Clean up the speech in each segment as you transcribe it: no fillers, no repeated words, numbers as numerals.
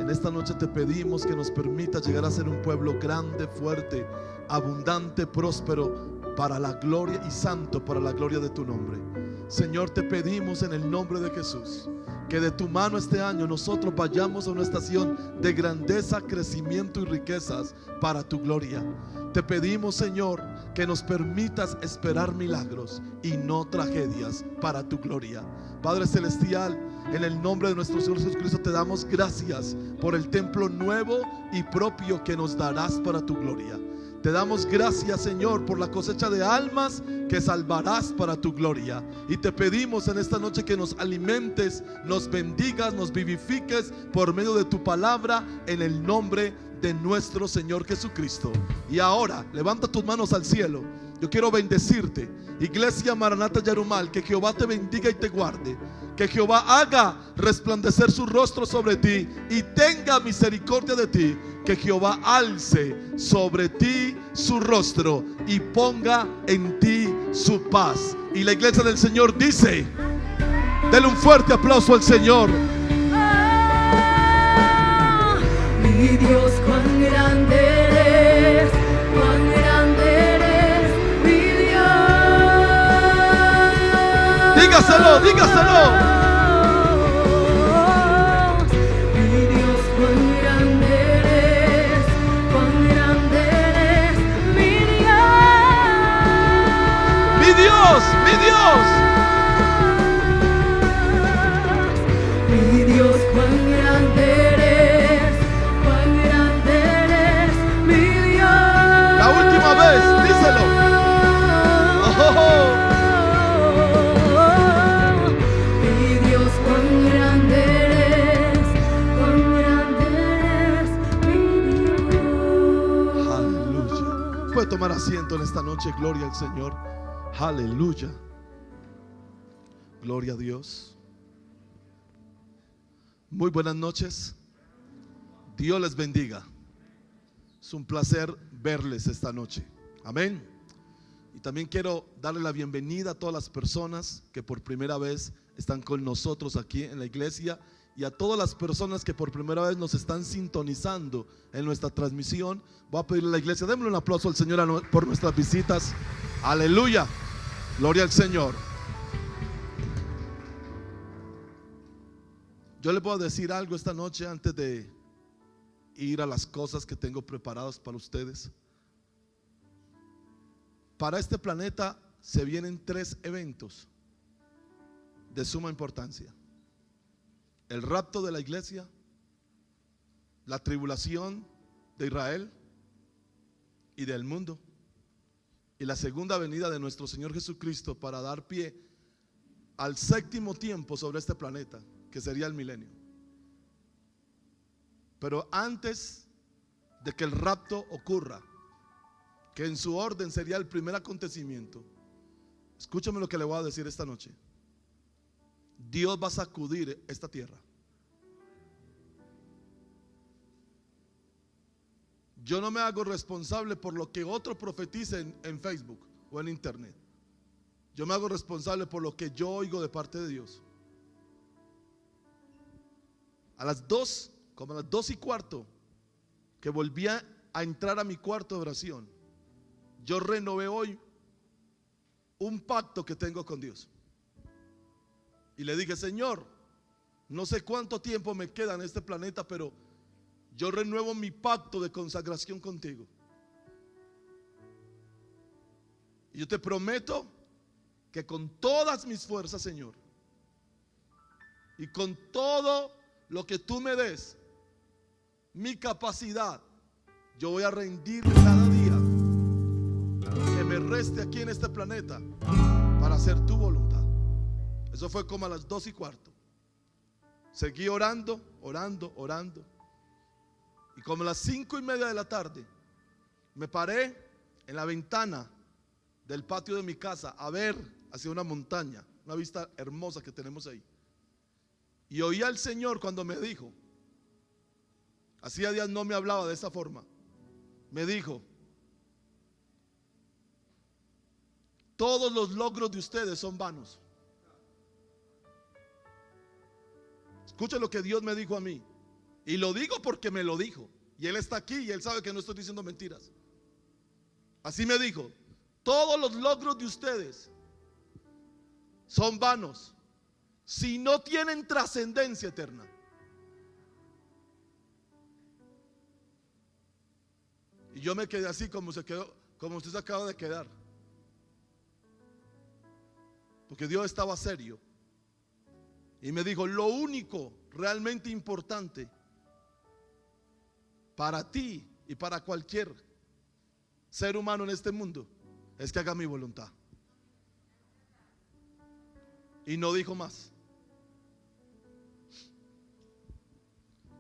En esta noche te pedimos que nos permitas llegar a ser un pueblo grande, fuerte, abundante, próspero, para la gloria y santo para la gloria de tu nombre. Señor, te pedimos en el nombre de Jesús que de tu mano este año nosotros vayamos a una estación de grandeza, crecimiento y riquezas para tu gloria. Te pedimos, Señor, que nos permitas esperar milagros y no tragedias para tu gloria. Padre celestial, en el nombre de nuestro Señor Jesucristo te damos gracias por el templo nuevo y propio que nos darás para tu gloria. Te damos gracias, Señor, por la cosecha de almas que salvarás para tu gloria. Y te pedimos en esta noche que nos alimentes, nos bendigas, nos vivifiques por medio de tu palabra, en el nombre de nuestro Señor Jesucristo. Y ahora, levanta tus manos al cielo. Yo quiero bendecirte, Iglesia Maranata Yarumal. Que Jehová te bendiga y te guarde. Que Jehová haga resplandecer su rostro sobre ti y tenga misericordia de ti. Que Jehová alce sobre ti su rostro y ponga en ti su paz. Y la iglesia del Señor dice: denle un fuerte aplauso al Señor. Mi Dios, cuán grande eres, cuán grande eres, mi Dios. Dígaselo, dígaselo. Mi Dios, mi Dios, cuán grande eres, mi Dios. La última vez, díselo. Mi Dios, cuán grande eres, mi Dios. Aleluya. Puede tomar asiento en esta noche. Gloria al Señor. Aleluya. Gloria a Dios. Muy buenas noches. Dios les bendiga. Es un placer verles esta noche. Amén. Y también quiero darle la bienvenida a todas las personas que por primera vez están con nosotros aquí en la iglesia, y a todas las personas que por primera vez nos están sintonizando en nuestra transmisión. Voy a pedirle a la iglesia, démosle un aplauso al Señor por nuestras visitas. Aleluya. Gloria al Señor. Yo les voy a decir algo esta noche antes de ir a las cosas que tengo preparadas para ustedes. Para este planeta se vienen 3 eventos de suma importancia: el rapto de la iglesia, la tribulación de Israel y del mundo, y la segunda venida de nuestro Señor Jesucristo para dar pie al 7º tiempo sobre este planeta, que sería el milenio. Pero antes de que el rapto ocurra, que en su orden sería el primer acontecimiento, escúchame lo que le voy a decir esta noche. Dios va a sacudir esta tierra. Yo no me hago responsable por lo que otro profetice en Facebook o en internet. Yo me hago responsable por lo que yo oigo de parte de Dios. A las 2, como a las 2:15, que volví a entrar a mi cuarto de oración, yo renové hoy un pacto que tengo con Dios. Y le dije: Señor, no sé cuánto tiempo me queda en este planeta, pero yo renuevo mi pacto de consagración contigo. Y yo te prometo que con todas mis fuerzas, Señor, y con todo lo que tú me des, mi capacidad, yo voy a rendir cada día que me reste aquí en este planeta para hacer tu voluntad. Eso fue como a las 2:15. Seguí orando. Y como a las 5:30 de la tarde, me paré en la ventana del patio de mi casa a ver hacia una montaña, una vista hermosa que tenemos ahí. Y oí al Señor cuando me dijo, hacía días no me hablaba de esa forma, me dijo: todos los logros de ustedes son vanos. Escuchen lo que Dios me dijo a mí. Y lo digo porque me lo dijo. Y él está aquí y él sabe que no estoy diciendo mentiras. Así me dijo: todos los logros de ustedes son vanos si no tienen trascendencia eterna. Y yo me quedé así como se quedó, como usted se acaba de quedar. Porque Dios estaba serio. Y me dijo: lo único realmente importante para ti y para cualquier ser humano en este mundo es que haga mi voluntad. Y no dijo más.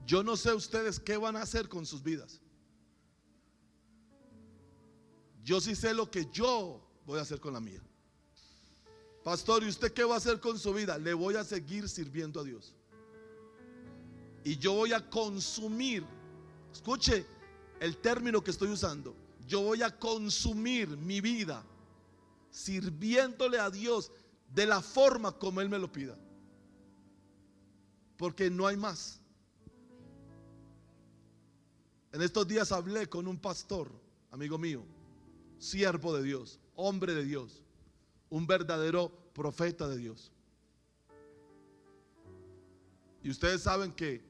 Yo no sé ustedes qué van a hacer con sus vidas. Yo sí sé lo que yo voy a hacer con la mía. Pastor, ¿y usted qué va a hacer con su vida? Le voy a seguir sirviendo a Dios. Y yo voy a consumir, escuche el término que estoy usando, yo voy a consumir mi vida sirviéndole a Dios de la forma como Él me lo pida. Porque no hay más. En estos días hablé con un pastor, amigo mío, siervo de Dios, hombre de Dios, un verdadero profeta de Dios. Y ustedes saben que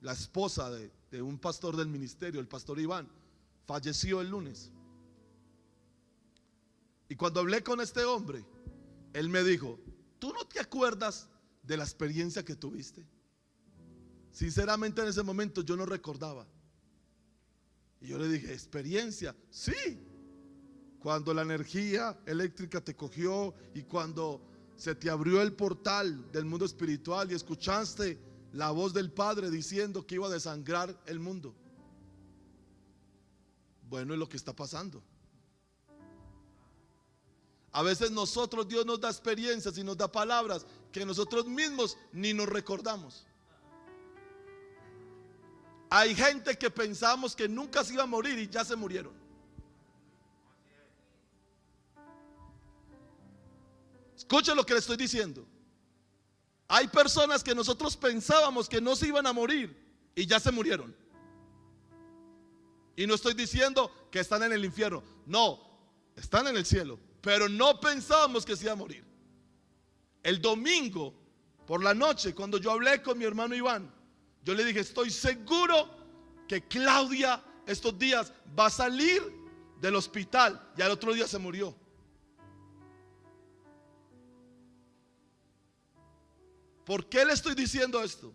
la esposa de un pastor del ministerio, el pastor Iván, falleció el lunes. Y cuando hablé con este hombre, él me dijo: ¿tú no te acuerdas de la experiencia que tuviste? Sinceramente en ese momento yo no recordaba. Y yo le dije: ¿experiencia? Sí. Cuando la energía eléctrica te cogió y cuando se te abrió el portal del mundo espiritual y escuchaste la voz del Padre diciendo que iba a desangrar el mundo. Bueno, es lo que está pasando. A veces nosotros, Dios nos da experiencias y nos da palabras que nosotros mismos ni nos recordamos. Hay gente que pensamos que nunca se iba a morir y ya se murieron. Escuchen lo que le estoy diciendo. Hay personas que nosotros pensábamos que no se iban a morir y ya se murieron. Y no estoy diciendo que están en el infierno, no, están en el cielo, pero no pensábamos que se iba a morir. El domingo por la noche, cuando yo hablé con mi hermano Iván, yo le dije: estoy seguro que Claudia estos días va a salir del hospital. Y al otro día se murió. ¿Por qué le estoy diciendo esto?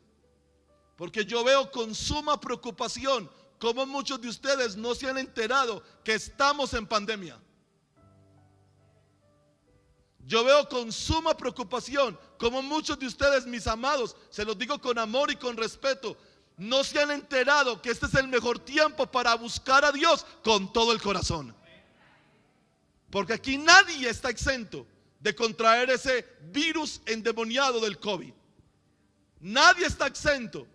Porque yo veo con suma preocupación cómo muchos de ustedes no se han enterado que estamos en pandemia. Yo veo con suma preocupación cómo muchos de ustedes, mis amados, se los digo con amor y con respeto, no se han enterado que este es el mejor tiempo para buscar a Dios con todo el corazón. Porque aquí nadie está exento de contraer ese virus endemoniado del COVID. Nadie está exento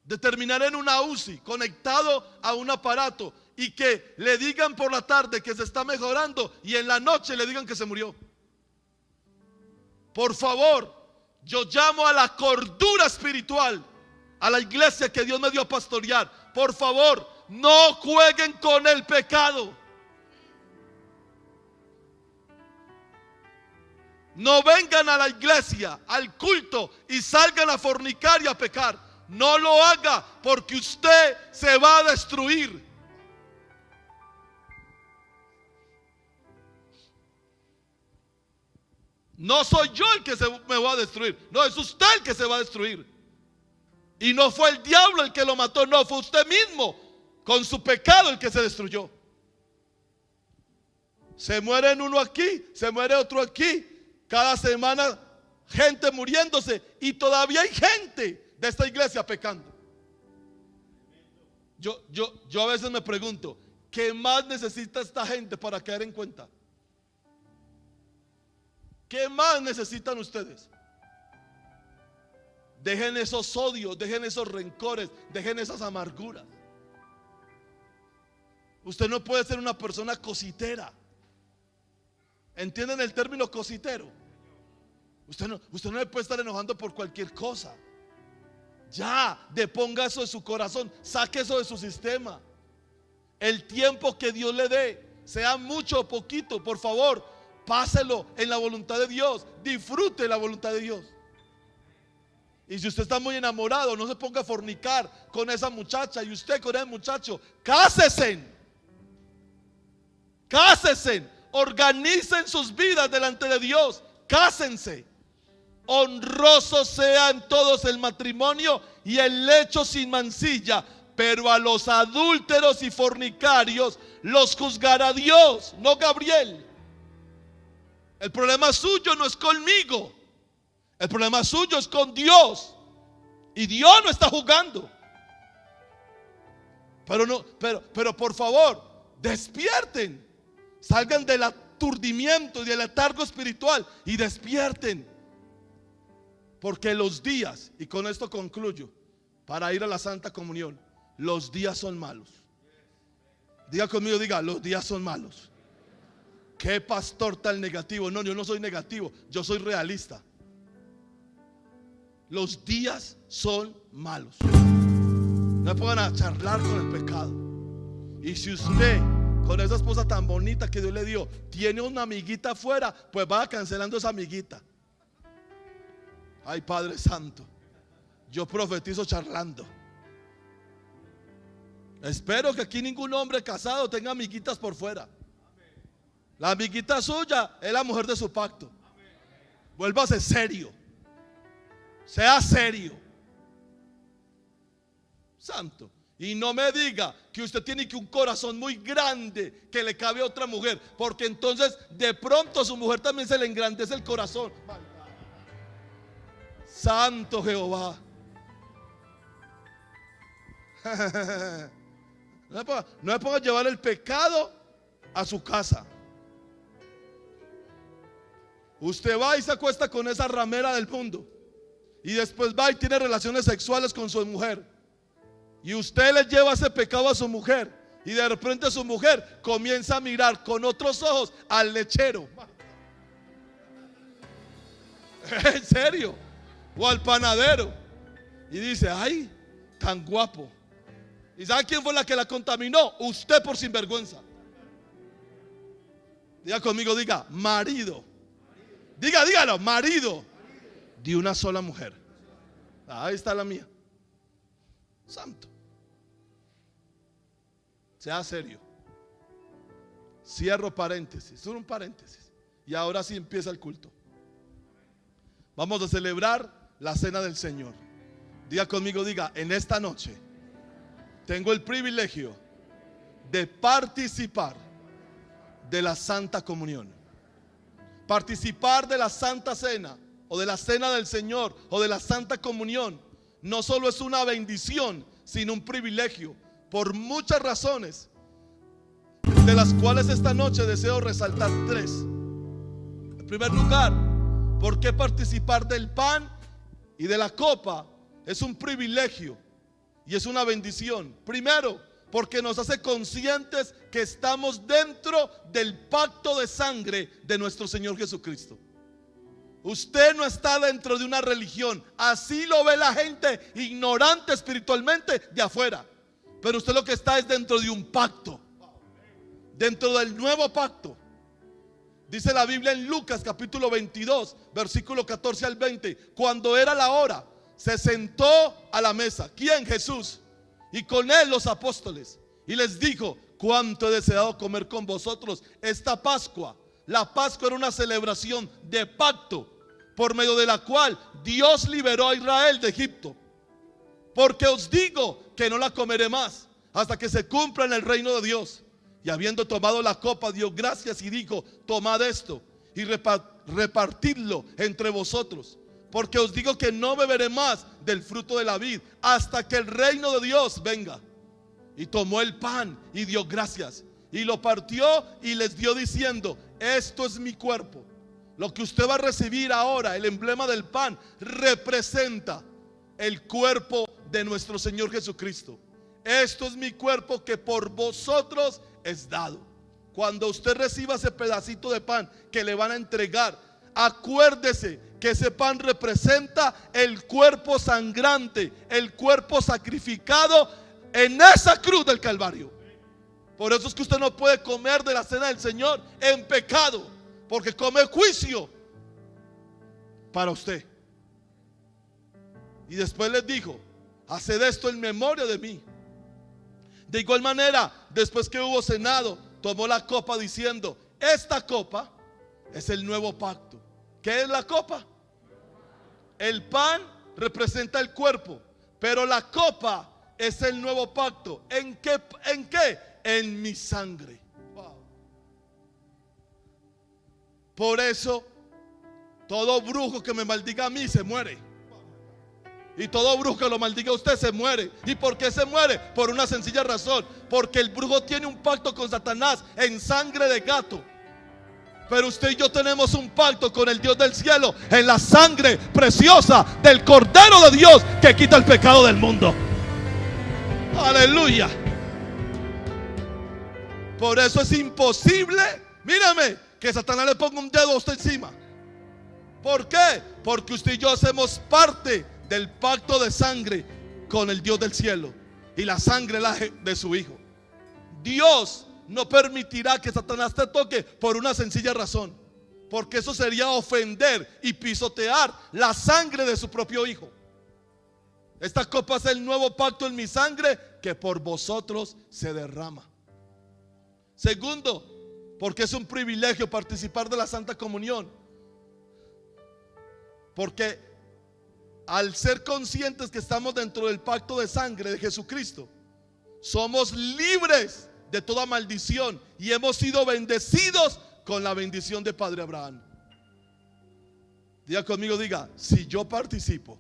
de terminar en una UCI conectado a un aparato y que le digan por la tarde que se está mejorando y en la noche le digan que se murió. Por favor, yo llamo a la cordura espiritual, a la iglesia que Dios me dio a pastorear. Por favor, no jueguen con el pecado. No vengan a la iglesia, al culto y salgan a fornicar y a pecar. No lo haga, porque usted se va a destruir. No soy yo el que me va a destruir, no, es usted el que se va a destruir. Y no fue el diablo el que lo mató, no, fue usted mismo con su pecado el que se destruyó. Se muere uno aquí, se muere otro aquí. Cada semana gente muriéndose y todavía hay gente de esta iglesia pecando. Yo a veces me pregunto, ¿qué más necesita esta gente para caer en cuenta? ¿Qué más necesitan ustedes? Dejen esos odios, dejen esos rencores, dejen esas amarguras. Usted no puede ser una persona cositera. ¿Entienden el término cositero? Usted no le puede estar enojando por cualquier cosa. Ya, deponga eso de su corazón, saque eso de su sistema. El tiempo que Dios le dé, sea mucho o poquito, por favor, páselo en la voluntad de Dios, disfrute la voluntad de Dios. Y si usted está muy enamorado, no se ponga a fornicar con esa muchacha, y usted con ese muchacho, cásese. Cásense, organicen sus vidas delante de Dios, cásense. Honrosos sean todos el matrimonio y el lecho sin mancilla, pero a los adúlteros y fornicarios los juzgará Dios, no Gabriel. El problema suyo no es conmigo, el problema suyo es con Dios, y Dios no está jugando. Pero por favor, despierten, salgan del aturdimiento y del letargo espiritual y despierten. Porque los días, y con esto concluyo, para ir a la Santa Comunión, los días son malos. Diga conmigo, diga, los días son malos. ¿Qué pastor tan negativo? No, yo no soy negativo, yo soy realista. Los días son malos. No me pongan a charlar con el pecado. Y si usted, con esa esposa tan bonita que Dios le dio, tiene una amiguita afuera, pues vaya cancelando esa amiguita. Ay, Padre Santo, yo profetizo charlando. Espero que aquí ningún hombre casado tenga amiguitas por fuera. La amiguita suya es la mujer de su pacto. Vuélvase serio. Sea serio. Santo. Y no me diga que usted tiene que un corazón muy grande que le cabe a otra mujer, porque entonces de pronto a su mujer también se le engrandece el corazón. Santo Jehová. No me ponga a llevar el pecado a su casa. Usted va y se acuesta con esa ramera del mundo, y después va y tiene relaciones sexuales con su mujer, y usted le lleva ese pecado a su mujer, y de repente su mujer comienza a mirar con otros ojos al lechero. ¿En serio? O al panadero, y dice, ay, tan guapo. ¿Y sabe quién fue la que la contaminó? Usted, por sinvergüenza. Diga conmigo, diga, marido. Dígalo, marido de una sola mujer. Ahí está la mía. Santo. Sea serio. Cierro paréntesis, solo un paréntesis, y ahora sí empieza el culto. Vamos a celebrar la cena del Señor. Diga conmigo, diga, en esta noche tengo el privilegio de participar de la Santa Comunión. Participar de la Santa Cena, o de la Cena del Señor, o de la Santa Comunión, no solo es una bendición, sino un privilegio, por muchas razones, de las cuales esta noche deseo resaltar tres. En primer lugar, ¿por qué participar del pan y de la copa es un privilegio y es una bendición? Primero, porque nos hace conscientes que estamos dentro del pacto de sangre de nuestro Señor Jesucristo. Usted no está dentro de una religión, así lo ve la gente ignorante espiritualmente de afuera, pero usted lo que está es dentro de un pacto, dentro del nuevo pacto. Dice la Biblia en Lucas capítulo 22, versículo 14 al 20, cuando era la hora, se sentó a la mesa. ¿Quién? Jesús. Y con él los apóstoles. Y les dijo, cuánto he deseado comer con vosotros esta Pascua. La Pascua era una celebración de pacto, por medio de la cual Dios liberó a Israel de Egipto. Porque os digo que no la comeré más hasta que se cumpla en el reino de Dios. Y habiendo tomado la copa, dio gracias y dijo, tomad esto y repartidlo entre vosotros, porque os digo que no beberé más del fruto de la vid hasta que el reino de Dios venga. Y tomó el pan y dio gracias y lo partió y les dio diciendo, esto es mi cuerpo. Lo que usted va a recibir ahora, el emblema del pan, representa el cuerpo de nuestro Señor Jesucristo. Esto es mi cuerpo que por vosotros es dado. Cuando usted reciba ese pedacito de pan que le van a entregar Acuérdese que ese pan representa el cuerpo sangrante, el cuerpo sacrificado en esa cruz del Calvario. Por eso es que usted no puede comer de la cena del Señor en pecado, porque come juicio para usted. Y después les dijo: haced esto en memoria de mí. De igual manera, después que hubo cenado, tomó la copa diciendo: esta copa es el nuevo pacto. ¿Qué es la copa? El pan representa el cuerpo, pero la copa es el nuevo pacto. ¿En qué? ¿En qué? En mi sangre. Wow. Por eso, todo brujo que me maldiga a mí se muere. Y todo brujo que lo maldiga a usted se muere. ¿Y por qué se muere? Por una sencilla razón: porque el brujo tiene un pacto con Satanás en sangre de gato. Pero usted y yo tenemos un pacto con el Dios del cielo en la sangre preciosa del Cordero de Dios que quita el pecado del mundo. Aleluya. Por eso es imposible, mírame, que Satanás le ponga un dedo a usted encima. ¿Por qué? Porque usted y yo hacemos parte del pacto de sangre con el Dios del cielo, y la sangre es la de su Hijo. Dios no permitirá que Satanás te toque por una sencilla razón: porque eso sería ofender y pisotear la sangre de su propio Hijo. Esta copa es el nuevo pacto en mi sangre que por vosotros se derrama. Segundo, porque es un privilegio participar de la Santa Comunión. Porque al ser conscientes que estamos dentro del pacto de sangre de Jesucristo, somos libres de toda maldición y hemos sido bendecidos con la bendición de Padre Abraham. Diga conmigo, diga: si yo participo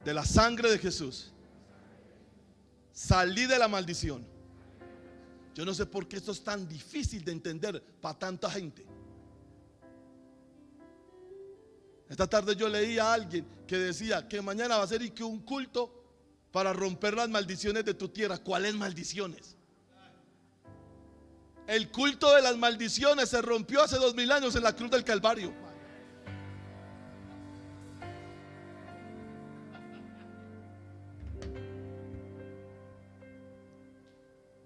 de la sangre de Jesús, salí de la maldición. Yo no sé por qué esto es tan difícil de entender para tanta gente. Esta tarde yo leí a alguien que decía que mañana va a ser un culto para romper las maldiciones de tu tierra. ¿Cuáles maldiciones? El culto de las maldiciones se rompió hace 2000 años en la cruz del Calvario.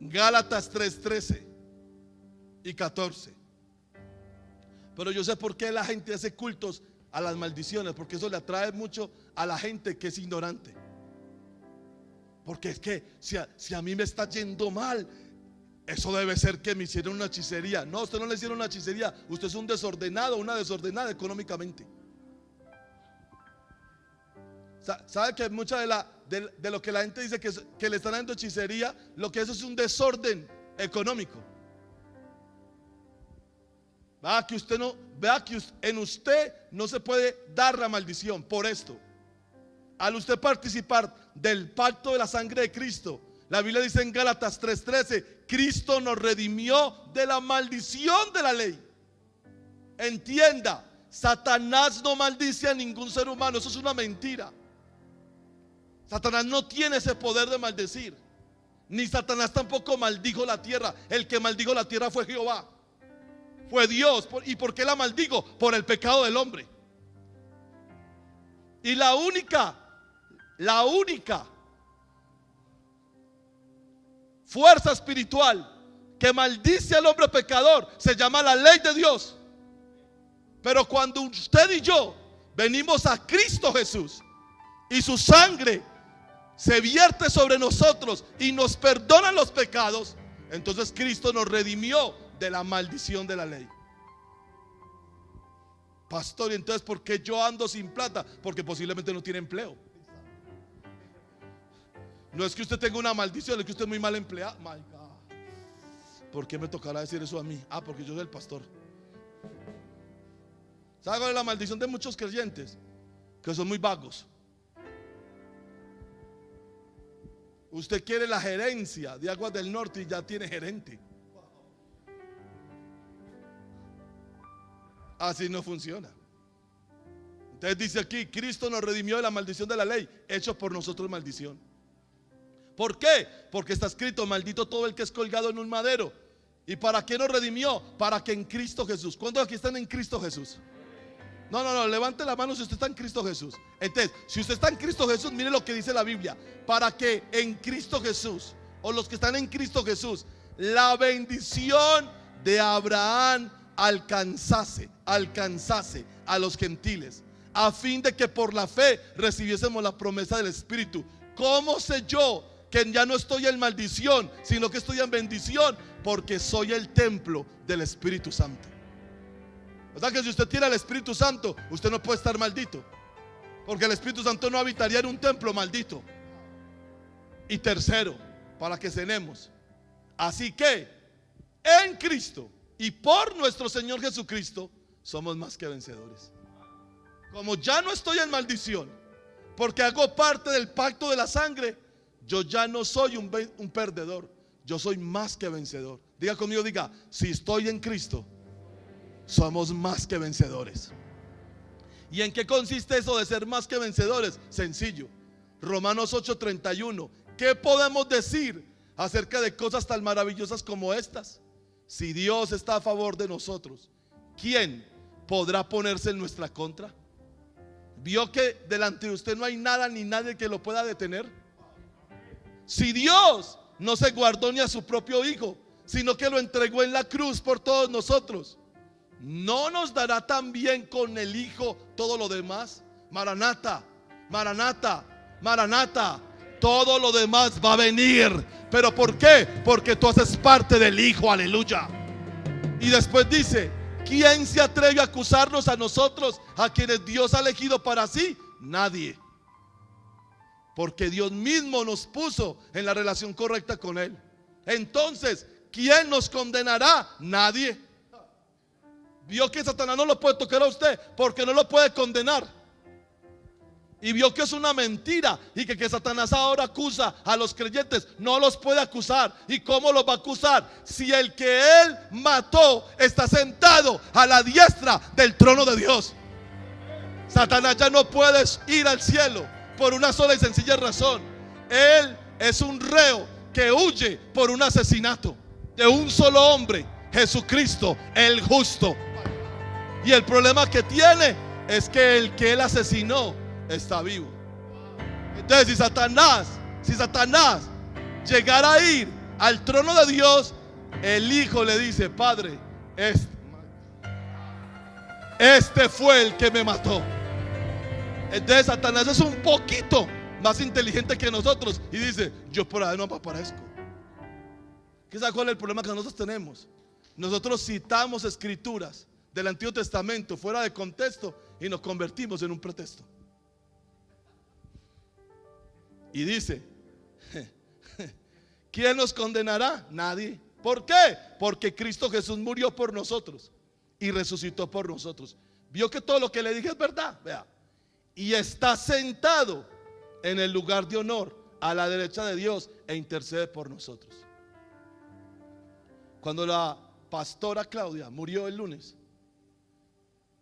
Gálatas 3:13 y 14. Pero yo sé por qué la gente hace cultos a las maldiciones, porque eso le atrae mucho a la gente que es ignorante. Porque es que si a mí me está yendo mal, eso debe ser que me hicieron una hechicería. No, usted no le hicieron una hechicería, usted es un desordenado, una desordenada económicamente. ¿Sabe que mucha de lo que la gente dice que le están dando hechicería, lo que eso es un desorden económico? Vea que en usted no se puede dar la maldición por esto. Al usted participar del pacto de la sangre de Cristo, la Biblia dice en Gálatas 3:13: Cristo nos redimió de la maldición de la ley. Entienda, Satanás no maldice a ningún ser humano, eso es una mentira. Satanás no tiene ese poder de maldecir, ni Satanás tampoco maldijo la tierra. El que maldijo la tierra fue Jehová, fue Dios. ¿Y por qué la maldigo? Por el pecado del hombre. Y la única fuerza espiritual que maldice al hombre pecador se llama la ley de Dios. Pero cuando usted y yo venimos a Cristo Jesús y su sangre se vierte sobre nosotros y nos perdonan los pecados, entonces Cristo nos redimió de la maldición de la ley. Pastor, ¿y entonces por qué yo ando sin plata? Porque posiblemente no tiene empleo. No es que usted tenga una maldición, es que usted es muy mal empleado. My God. ¿Por qué me tocará decir eso a mí? Porque yo soy el pastor. ¿Sabe cuál es la maldición de muchos creyentes? Que son muy vagos. Usted quiere la gerencia de Aguas del Norte y ya tiene gerente. Así no funciona. Entonces dice aquí: Cristo nos redimió de la maldición de la ley, hecho por nosotros maldición. ¿Por qué? Porque está escrito: maldito todo el que es colgado en un madero. ¿Y para qué nos redimió? Para que en Cristo Jesús. ¿Cuántos aquí están en Cristo Jesús? No, levante la mano si usted está en Cristo Jesús. Entonces, si usted está en Cristo Jesús, mire lo que dice la Biblia. Para que en Cristo Jesús, o los que están en Cristo Jesús, la bendición de Abraham alcanzase a los gentiles, a fin de que por la fe recibiésemos la promesa del Espíritu. ¿Cómo sé yo que ya no estoy en maldición, sino que estoy en bendición? Porque soy el templo del Espíritu Santo. O sea que si usted tiene al Espíritu Santo, usted no puede estar maldito, porque el Espíritu Santo no habitaría en un templo maldito. Y tercero, para que cenemos, así que en Cristo y por nuestro Señor Jesucristo somos más que vencedores. Como ya no estoy en maldición, porque hago parte del pacto de la sangre, yo ya no soy un perdedor, yo soy más que vencedor. Diga conmigo, diga, si estoy en Cristo, somos más que vencedores. ¿Y en qué consiste eso de ser más que vencedores? Sencillo. Romanos 8:31. ¿Qué podemos decir acerca de cosas tan maravillosas como estas? Si Dios está a favor de nosotros, ¿quién podrá ponerse en nuestra contra? ¿Vio que delante de usted no hay nada ni nadie que lo pueda detener? Si Dios no se guardó ni a su propio Hijo, sino que lo entregó en la cruz por todos nosotros, ¿no nos dará también con el Hijo todo lo demás? Maranata, Maranata, Maranata. Todo lo demás va a venir. ¿Pero por qué? Porque tú haces parte del Hijo, aleluya. Y después dice, ¿quién se atreve a acusarnos a nosotros, a quienes Dios ha elegido para sí? Nadie. Porque Dios mismo nos puso en la relación correcta con Él. Entonces, ¿quién nos condenará? Nadie. Vio que Satanás no lo puede tocar a usted porque no lo puede condenar. Y vio que es una mentira y que Satanás ahora acusa a los creyentes. No los puede acusar. ¿Y cómo los va a acusar? Si el que él mató está sentado a la diestra del trono de Dios. Satanás ya no puede ir al cielo por una sola y sencilla razón. Él es un reo que huye por un asesinato de un solo hombre, Jesucristo el justo. Y el problema que tiene es que el que él asesinó está vivo. Entonces si Satanás llegara a ir al trono de Dios, el Hijo le dice, Padre, este fue el que me mató. Entonces Satanás es un poquito más inteligente que nosotros y dice, yo por ahí no me aparezco. ¿Qué sabe cuál es el problema que nosotros tenemos? Nosotros citamos escrituras del Antiguo Testamento fuera de contexto y nos convertimos en un pretexto. Y dice, ¿quién nos condenará? Nadie. ¿Por qué? Porque Cristo Jesús murió por nosotros y resucitó por nosotros. Vio que todo lo que le dije es verdad. Vea. Y está sentado en el lugar de honor a la derecha de Dios e intercede por nosotros. Cuando la pastora Claudia murió el lunes,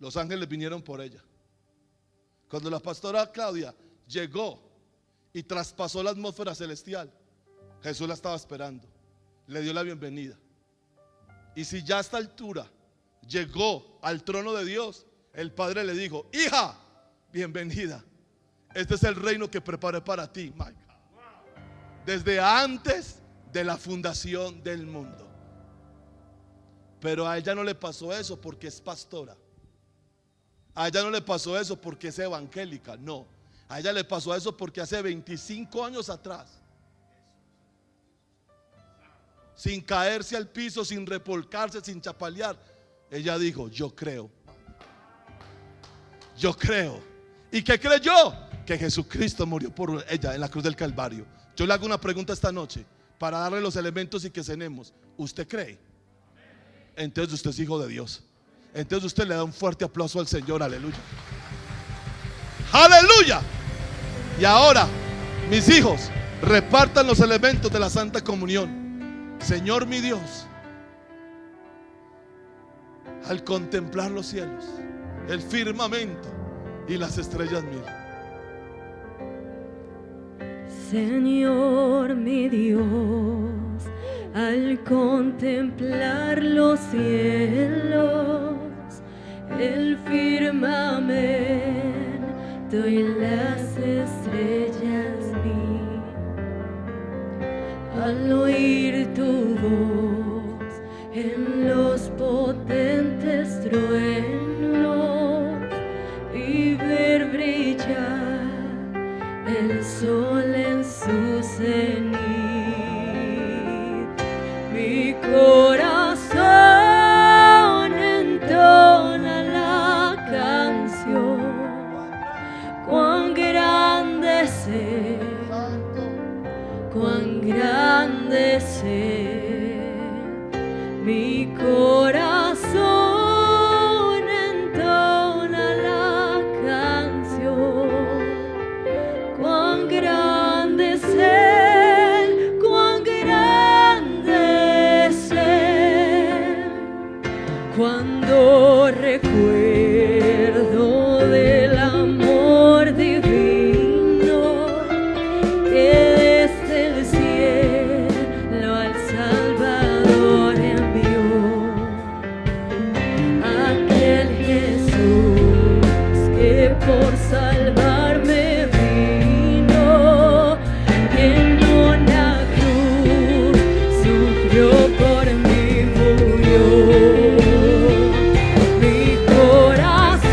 los ángeles vinieron por ella. Cuando la pastora Claudia llegó y traspasó la atmósfera celestial, Jesús la estaba esperando, le dio la bienvenida. Y si ya a esta altura llegó al trono de Dios, el Padre le dijo, hija, bienvenida, este es el reino que preparé para ti, my God, desde antes de la fundación del mundo. Pero a ella no le pasó eso porque es pastora. A ella no le pasó eso porque es evangélica, no. A ella le pasó eso porque hace 25 años atrás, sin caerse al piso, sin repolcarse, sin chapalear, ella dijo, yo creo. Yo creo. ¿Y qué creyó? Que Jesucristo murió por ella en la cruz del Calvario. Yo le hago una pregunta esta noche para darle los elementos y que cenemos. ¿Usted cree? Entonces usted es hijo de Dios. Entonces usted le da un fuerte aplauso al Señor, aleluya. Aleluya. Y ahora, mis hijos, repartan los elementos de la Santa Comunión. Señor mi Dios, al contemplar los cielos, el firmamento y las estrellas mil, Señor mi Dios, al contemplar los cielos, el firmamento y las estrellas vi. Al oír tu voz en los potentes truenos y ver brillar el sol en su cenit, mi corazón entona la canción. Cuán grande es Él, cuán grande es Él, mi corazón entona la canción. Cuán grande es Él, cuán grande es Él. Cuando recuerdo del amor divino que desde el cielo al Salvador envió, aquel Jesús que por salvarme vino, en una cruz sufrió por mí, murió. Mi corazón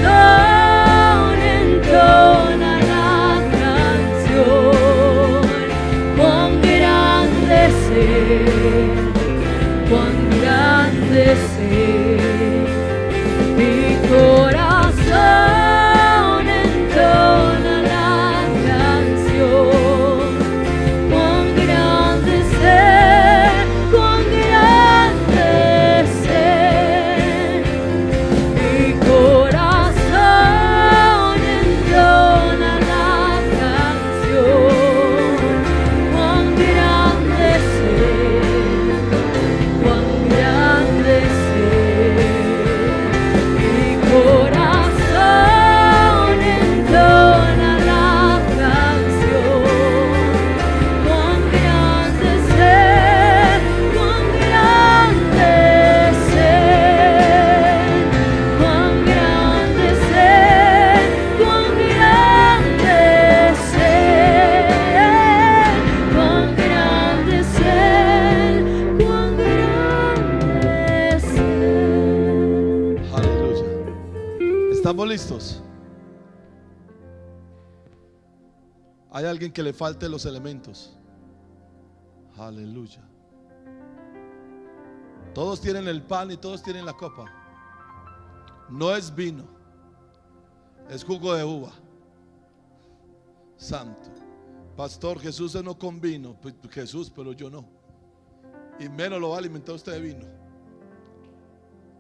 entona la canción. Cuán grande es Él, cuán grande es Él. Mi corazón entona la canción. Cuán grande es Él, cuán grande es Él. Mi corazón entona la canción. Cuán grande es Él, cuán grande es Él. Mi corazón entona la canción. Cuán grande es Él, cuán grande es Él. Cuán grande es Él, cuán grande es Él. Cuán grande es Él, cuán grande es Él. Aleluya. ¿Estamos listos? ¿Hay alguien que le falte los elementos? Aleluya. Todos tienen el pan y todos tienen la copa. No es vino, es jugo de uva. Santo. Pastor, Jesús no con vino. Pues Jesús, pero yo no. Y menos lo va a alimentar usted de vino.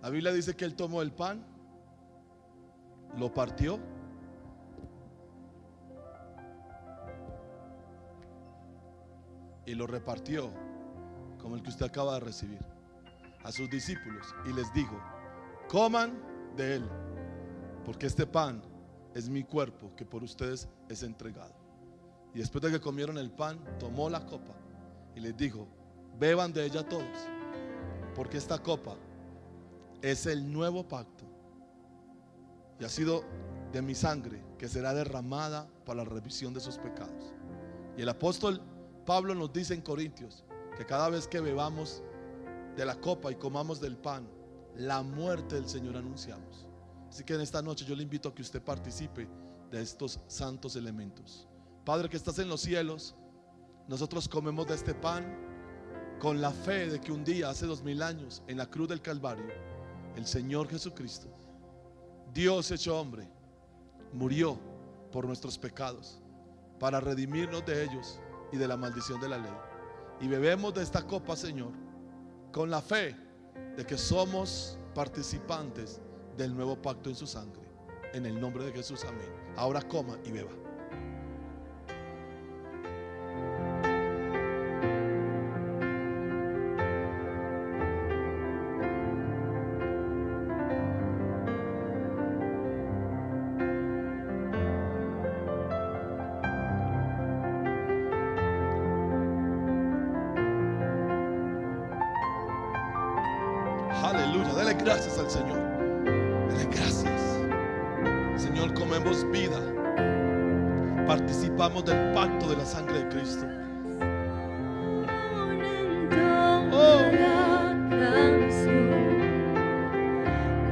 La Biblia dice que Él tomó el pan, lo partió y lo repartió como el que usted acaba de recibir a sus discípulos y les dijo: coman de él, porque este pan es mi cuerpo que por ustedes es entregado. Y después de que comieron el pan, tomó la copa y les dijo: beban de ella todos, porque esta copa es el nuevo pacto y ha sido de mi sangre, que será derramada para la remisión de sus pecados. Y el apóstol Pablo nos dice en Corintios que cada vez que bebamos de la copa y comamos del pan, la muerte del Señor anunciamos. Así que en esta noche yo le invito a que usted participe de estos santos elementos. Padre que estás en los cielos, nosotros comemos de este pan con la fe de que un día, hace 2000 años, en la cruz del Calvario, el Señor Jesucristo, Dios hecho hombre, murió por nuestros pecados para redimirnos de ellos y de la maldición de la ley. Y bebemos de esta copa, Señor, con la fe de que somos participantes del nuevo pacto en su sangre. En el nombre de Jesús, amén. Ahora coma y beba. Dele gracias al Señor. Dele gracias. Señor, comemos vida. Participamos del pacto de la sangre de Cristo. Oh. La canción,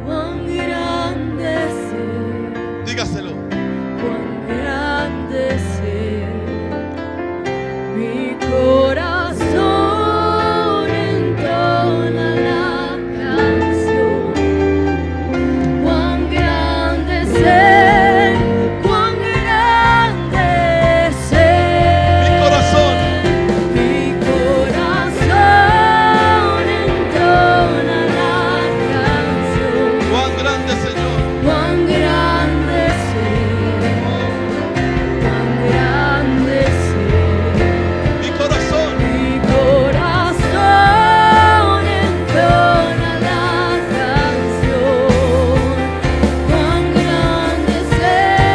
cuán grande es Él, Dígaselo. cuán grande es Él. Mi corazón entona la canción, cuán grande es Él, cuán grande es Él. Mi corazón. Mi corazón entona la canción, Cuán grande, Señor. cuán grande es Él, cuán grande es Él. Mi corazón. Mi corazón entona la canción, cuán grande es Él,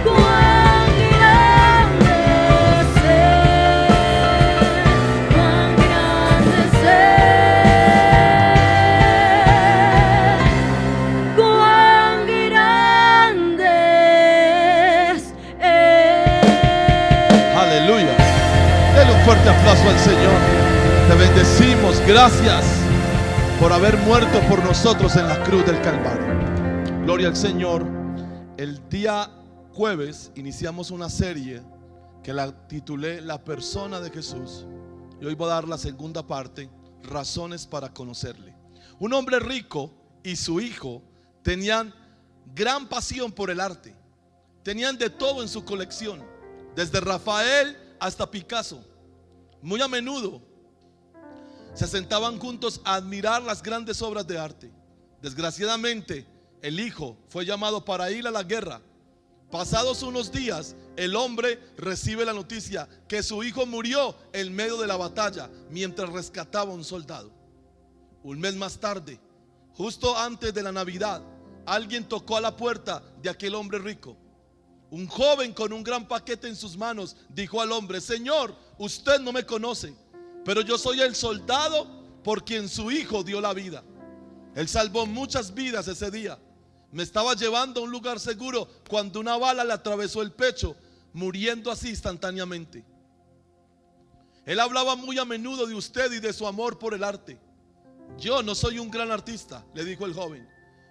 cuán grande es Él, cuán grande es Él, cuán grande es Él. Aleluya. Dele un fuerte aplauso al Señor. Te bendecimos. Gracias por haber muerto por nosotros en la cruz del Calvario. Gloria al Señor. El día jueves iniciamos una serie que la titulé La persona de Jesús. Y hoy voy a dar la segunda parte, razones para conocerle. Un hombre rico y su hijo tenían gran pasión por el arte. Tenían de todo en su colección, desde Rafael hasta Picasso. Muy a menudo se sentaban juntos a admirar las grandes obras de arte. Desgraciadamente, el hijo fue llamado para ir a la guerra. Pasados unos días, el hombre recibe la noticia que su hijo murió en medio de la batalla mientras rescataba a un soldado. Un mes más tarde, justo antes de la Navidad, alguien tocó a la puerta de aquel hombre rico. Un joven con un gran paquete en sus manos dijo al hombre: Señor, usted no me conoce, pero yo soy el soldado por quien su hijo dio la vida. Él salvó muchas vidas ese día. Me estaba llevando a un lugar seguro cuando una bala le atravesó el pecho, muriendo así instantáneamente. Él hablaba muy a menudo de usted y de su amor por el arte. Yo no soy un gran artista, le dijo el joven,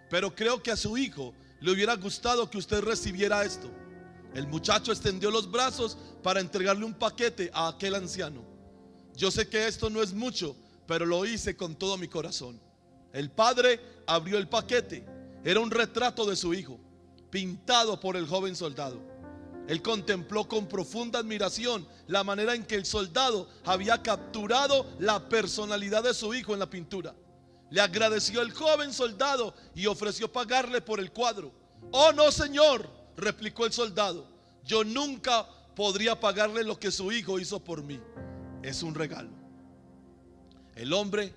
pero creo que a su hijo le hubiera gustado que usted recibiera esto. El muchacho extendió los brazos para entregarle un paquete a aquel anciano. Yo sé que esto no es mucho, pero lo hice con todo mi corazón. El padre abrió el paquete. Era un retrato de su hijo, pintado por el joven soldado. Él contempló con profunda admiración la manera en que el soldado había capturado la personalidad de su hijo en la pintura. Le agradeció el joven soldado y ofreció pagarle por el cuadro. Oh no, señor, replicó el soldado, yo nunca podría pagarle lo que su hijo hizo por mí. Es un regalo. El hombre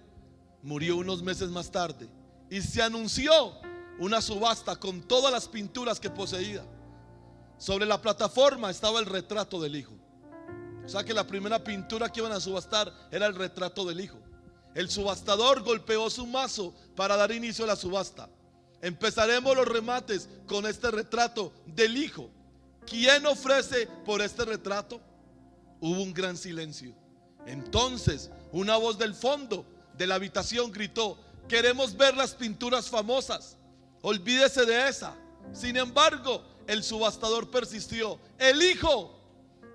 murió unos meses más tarde y se anunció una subasta con todas las pinturas que poseía. Sobre la plataforma estaba el retrato del hijo. O sea que la primera pintura que iban a subastar era el retrato del hijo. El subastador golpeó su mazo para dar inicio a la subasta. Empezaremos los remates con este retrato del hijo. ¿Quién ofrece por este retrato? Hubo un gran silencio. Entonces una voz del fondo de la habitación gritó: queremos ver las pinturas famosas. Olvídese de esa. Sin embargo, el subastador persistió: el hijo,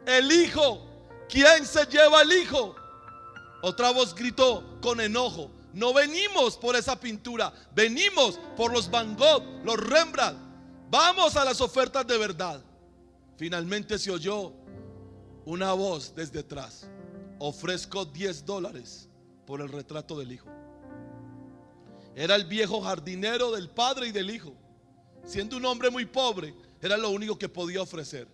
el hijo. ¿Quién se lleva el hijo? Otra voz gritó con enojo: no venimos por esa pintura, venimos por los Van Gogh, los Rembrandt. Vamos a las ofertas de verdad. Finalmente se oyó una voz desde atrás: ofrezco $10 por el retrato del hijo. Era el viejo jardinero del padre y del hijo. Siendo un hombre muy pobre, era lo único que podía ofrecer.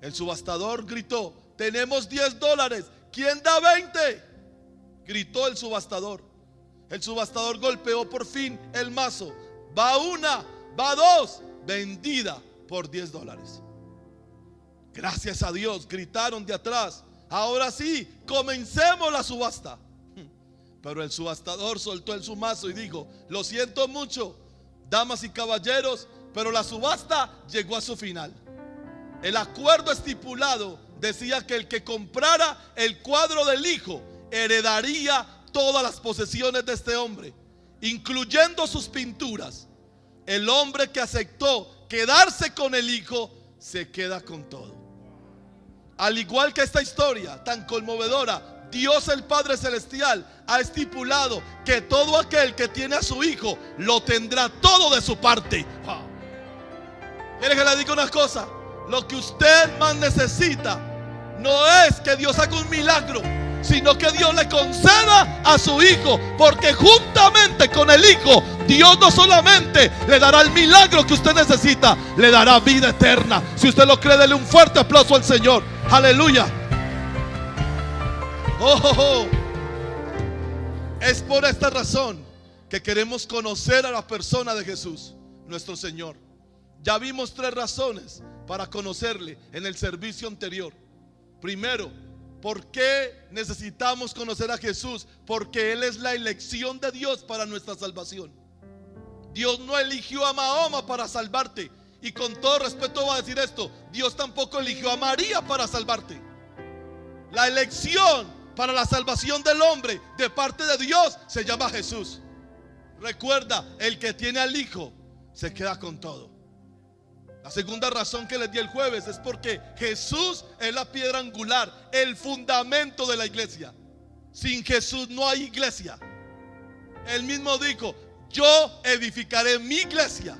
El subastador gritó: tenemos $10. ¿Quién da 20? Gritó el subastador. El subastador golpeó por fin el mazo. Va una, va dos, vendida por $10. Gracias a Dios, gritaron de atrás. Ahora sí, comencemos la subasta. Pero el subastador soltó el su mazo y dijo: lo siento mucho, damas y caballeros, pero la subasta llegó a su final. El acuerdo estipulado decía que el que comprara el cuadro del hijo heredaría todas las posesiones de este hombre, incluyendo sus pinturas. El hombre que aceptó quedarse con el hijo se queda con todo. Al igual que esta historia tan conmovedora, Dios el Padre Celestial ha estipulado que todo aquel que tiene a su hijo lo tendrá todo de su parte. ¿Quiere que le diga una cosa? Lo que usted más necesita no es que Dios haga un milagro, sino que Dios le conceda a su hijo, porque juntamente con el hijo Dios no solamente le dará el milagro que usted necesita, le dará vida eterna. Si usted lo cree, dele un fuerte aplauso al Señor. Aleluya. Es por esta razón que queremos conocer a la persona de Jesús, nuestro Señor. Ya vimos 3 razones para conocerle en el servicio anterior. Primero, ¿por qué necesitamos conocer a Jesús? Porque Él es la elección de Dios para nuestra salvación. Dios no eligió a Mahoma para salvarte. Y con todo respeto voy a decir esto: Dios tampoco eligió a María para salvarte. La elección para la salvación del hombre de parte de Dios se llama Jesús. Recuerda, el que tiene al Hijo se queda con todo. La segunda razón que les di el jueves es porque Jesús es la piedra angular, el fundamento de la iglesia. Sin Jesús no hay iglesia. Él mismo dijo: yo edificaré mi iglesia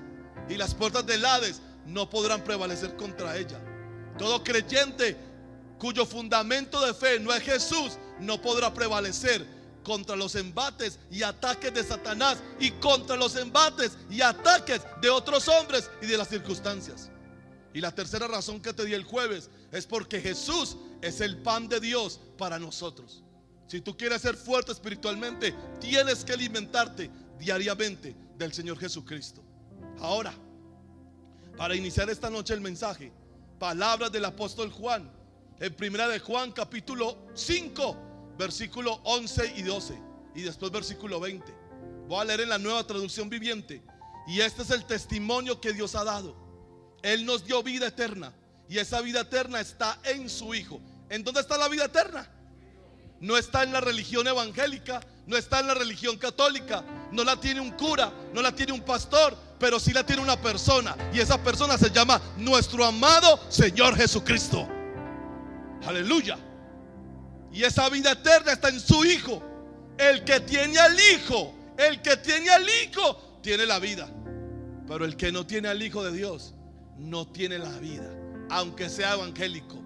y las puertas del Hades no podrán prevalecer contra ella. Todo creyente cuyo fundamento de fe no es Jesús no podrá prevalecer contra los embates y ataques de Satanás y contra los embates y ataques de otros hombres y de las circunstancias. Y la tercera razón que te di el jueves es porque Jesús es el pan de Dios para nosotros. Si tú quieres ser fuerte espiritualmente, tienes que alimentarte diariamente del Señor Jesucristo. Ahora, para iniciar esta noche el mensaje, palabras del apóstol Juan en primera de Juan capítulo 5 versículo 11 y 12 y después versículo 20. Voy a leer en la Nueva Traducción Viviente. Y este es el testimonio que Dios ha dado: Él nos dio vida eterna, y esa vida eterna está en su Hijo. ¿En dónde está la vida eterna? No está en la religión evangélica, no está en la religión católica, no la tiene un cura, no la tiene un pastor, pero sí la tiene una persona, y esa persona se llama nuestro amado Señor Jesucristo. Aleluya. Y esa vida eterna está en su Hijo. El que tiene al Hijo, el que tiene al Hijo, tiene la vida. Pero el que no tiene al Hijo de Dios no tiene la vida, aunque sea evangélico.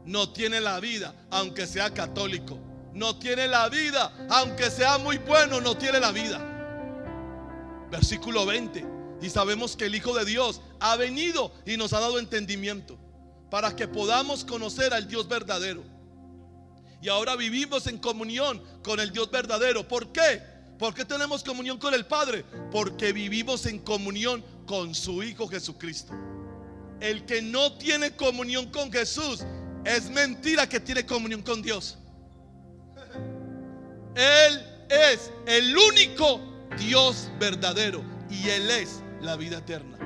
No tiene la vida, aunque sea católico. No tiene la vida, aunque sea muy bueno, no tiene la vida. Versículo 20. Y sabemos que el Hijo de Dios ha venido y nos ha dado entendimiento para que podamos conocer al Dios verdadero. Y ahora vivimos en comunión con el Dios verdadero. ¿Por qué? ¿Por qué tenemos comunión con el Padre? Porque vivimos en comunión con su Hijo Jesucristo. El que no tiene comunión con Jesús, es mentira que tiene comunión con Dios. Él es el único Dios verdadero y Él es la vida eterna.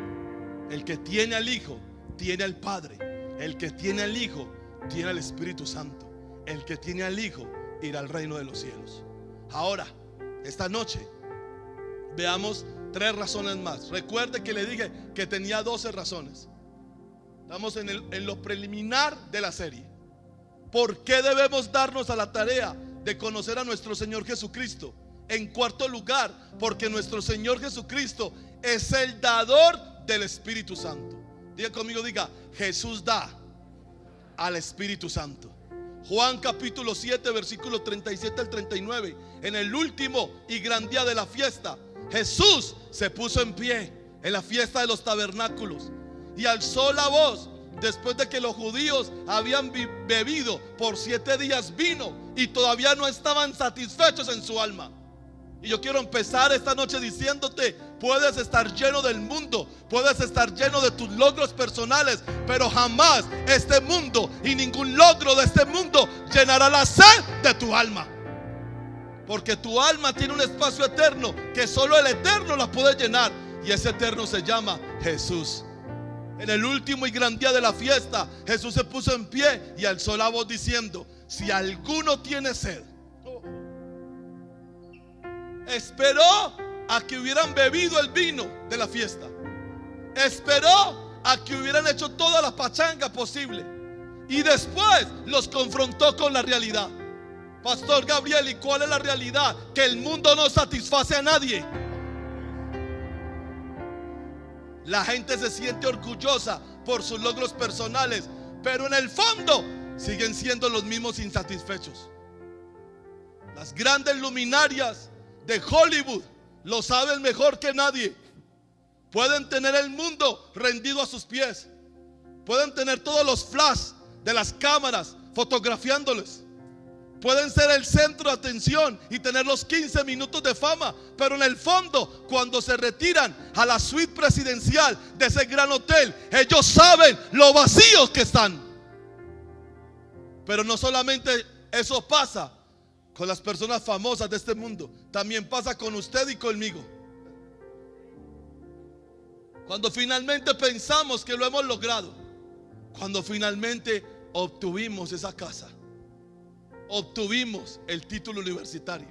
El que tiene al Hijo tiene al Padre. El que tiene al Hijo tiene al Espíritu Santo. El que tiene al Hijo irá al reino de los cielos. Ahora, esta noche veamos 3 razones más. Recuerde que le dije que tenía 12 razones. Estamos en lo preliminar de la serie. ¿Por qué debemos darnos a la tarea de conocer a nuestro Señor Jesucristo? En cuarto lugar, porque nuestro Señor Jesucristo es el dador del Espíritu Santo. Diga conmigo, diga: Jesús da al Espíritu Santo. Juan capítulo 7 versículo 37 al 39. En el último y gran día de la fiesta, Jesús se puso en pie en la fiesta de los tabernáculos y alzó la voz después de que los judíos habían bebido por 7 días vino y todavía no estaban satisfechos en su alma. Y yo quiero empezar esta noche diciéndote: puedes estar lleno del mundo, puedes estar lleno de tus logros personales, pero jamás este mundo y ningún logro de este mundo llenará la sed de tu alma. Porque tu alma tiene un espacio eterno que solo el eterno la puede llenar. Y ese eterno se llama Jesús. En el último y gran día de la fiesta, Jesús se puso en pie y alzó la voz diciendo: si alguno tiene sed. Esperó a que hubieran bebido el vino de la fiesta. Esperó a que hubieran hecho toda la pachanga posible. Y después los confrontó con la realidad. Pastor Gabriel, ¿y cuál es la realidad? Que el mundo no satisface a nadie. La gente se siente orgullosa por sus logros personales, pero en el fondo siguen siendo los mismos insatisfechos. Las grandes luminarias de Hollywood lo saben mejor que nadie. Pueden tener el mundo rendido a sus pies. Pueden tener todos los flash de las cámaras fotografiándoles. Pueden ser el centro de atención y tener los 15 minutos de fama, pero en el fondo, cuando se retiran a la suite presidencial de ese gran hotel, ellos saben lo vacíos que están. Pero no solamente eso pasa con las personas famosas de este mundo, también pasa con usted y conmigo. Cuando finalmente pensamos que lo hemos logrado, cuando finalmente obtuvimos esa casa, obtuvimos el título universitario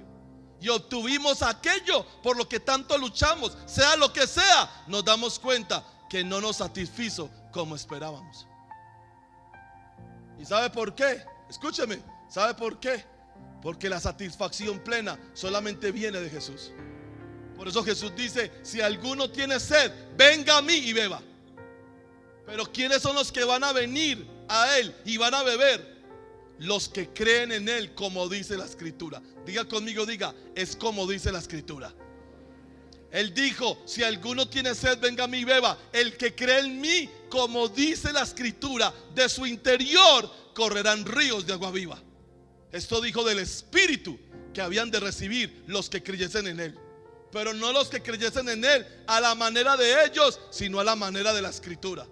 y obtuvimos aquello por lo que tanto luchamos, sea lo que sea, nos damos cuenta que no nos satisfizo como esperábamos. ¿Y sabe por qué? Escúcheme, ¿sabe por qué? Porque la satisfacción plena solamente viene de Jesús. Por eso Jesús dice: si alguno tiene sed, venga a mí y beba. Pero ¿quiénes son los que van a venir a Él y van a beber? Los que creen en Él, como dice la Escritura. Diga conmigo, diga: es como dice la Escritura. Él dijo: si alguno tiene sed, venga a mí y beba. El que cree en mí, como dice la Escritura, de su interior correrán ríos de agua viva. Esto dijo del Espíritu que habían de recibir los que creyesen en Él. Pero no los que creyesen en Él a la manera de ellos, sino a la manera de la Escritura.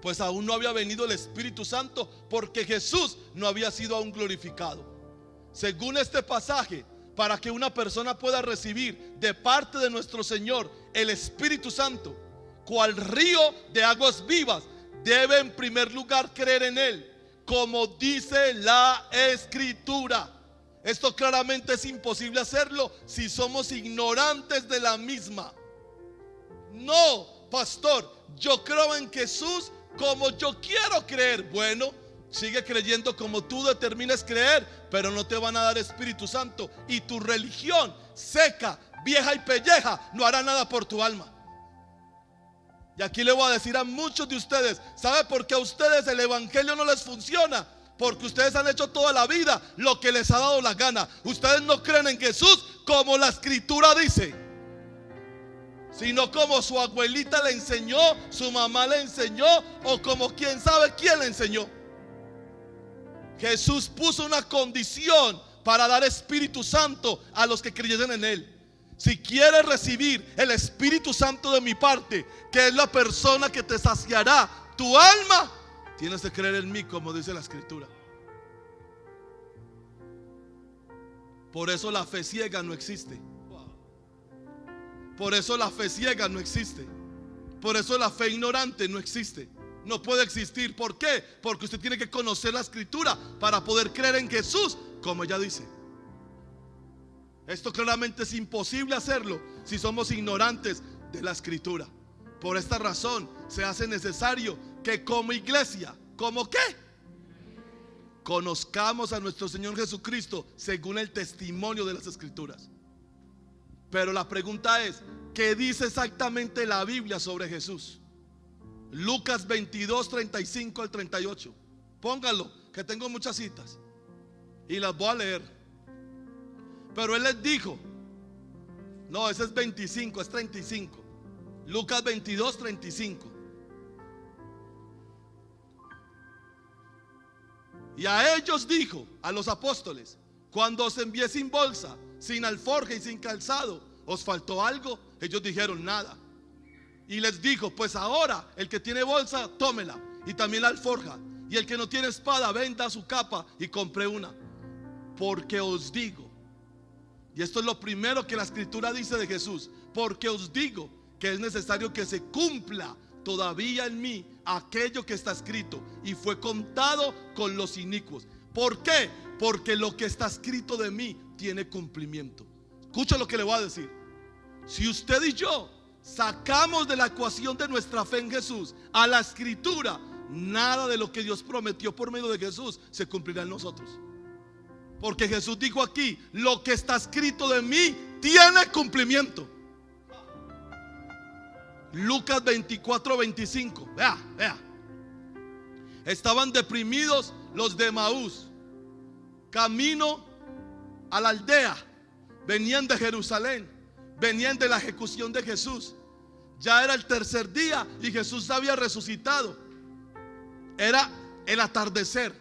Pues aún no había venido el Espíritu Santo, porque Jesús no había sido aún glorificado. Según este pasaje, para que una persona pueda recibir de parte de nuestro Señor el Espíritu Santo, cual río de aguas vivas, debe en primer lugar creer en Él, como dice la Escritura. Esto claramente es imposible hacerlo si somos ignorantes de la misma. No, pastor, yo creo en Jesús como yo quiero creer. Bueno, sigue creyendo como tú determines creer, pero no te van a dar Espíritu Santo. Y tu religión seca, vieja y pelleja no hará nada por tu alma. Y aquí le voy a decir a muchos de ustedes: ¿sabe por qué a ustedes el evangelio no les funciona? Porque ustedes han hecho toda la vida lo que les ha dado la gana. Ustedes no creen en Jesús como la Escritura dice, sino como su abuelita le enseñó, su mamá le enseñó, o como quién sabe quién le enseñó. Jesús puso una condición para dar Espíritu Santo a los que creyesen en Él. Si quieres recibir el Espíritu Santo de mi parte, que es la persona que te saciará tu alma, tienes que creer en mí, como dice la Escritura. Por eso la fe ciega no existe. Por eso la fe ciega no existe. Por eso la fe ignorante no existe. No puede existir. ¿Por qué? Porque usted tiene que conocer la Escritura para poder creer en Jesús, como ella dice. Esto claramente es imposible hacerlo si somos ignorantes de la Escritura. Por esta razón se hace necesario que como iglesia, ¿como qué? Conozcamos a nuestro Señor Jesucristo según el testimonio de las Escrituras. Pero la pregunta es: ¿qué dice exactamente la Biblia sobre Jesús? Lucas 22, 35 al 38. Pónganlo, que tengo muchas citas y las voy a leer. Pero Él les dijo, no, ese es 25, es 35. Lucas 22, 35. Y a ellos dijo, a los apóstoles: cuando os envié sin bolsa, sin alforja y sin calzado, ¿os faltó algo? Ellos dijeron: nada. Y les dijo: pues ahora el que tiene bolsa, tómela, y también la alforja, y el que no tiene espada, venda su capa y compre una. Porque os digo Y esto es lo primero que la escritura dice de Jesús: porque os digo que es necesario que se cumpla todavía en mí aquello que está escrito, y fue contado con los inicuos. ¿Por qué? Porque lo que está escrito de mí tiene cumplimiento. Escucha lo que le voy a decir. Si usted y yo sacamos de la ecuación de nuestra fe en Jesús a la escritura, nada de lo que Dios prometió por medio de Jesús se cumplirá en nosotros. Porque Jesús dijo aquí: lo que está escrito de mí tiene cumplimiento. Lucas 24:25. Vea. Estaban deprimidos los de Emaús, camino a la aldea. Venían de Jerusalén, venían de la ejecución de Jesús. Ya era el tercer día y Jesús había resucitado. Era el atardecer,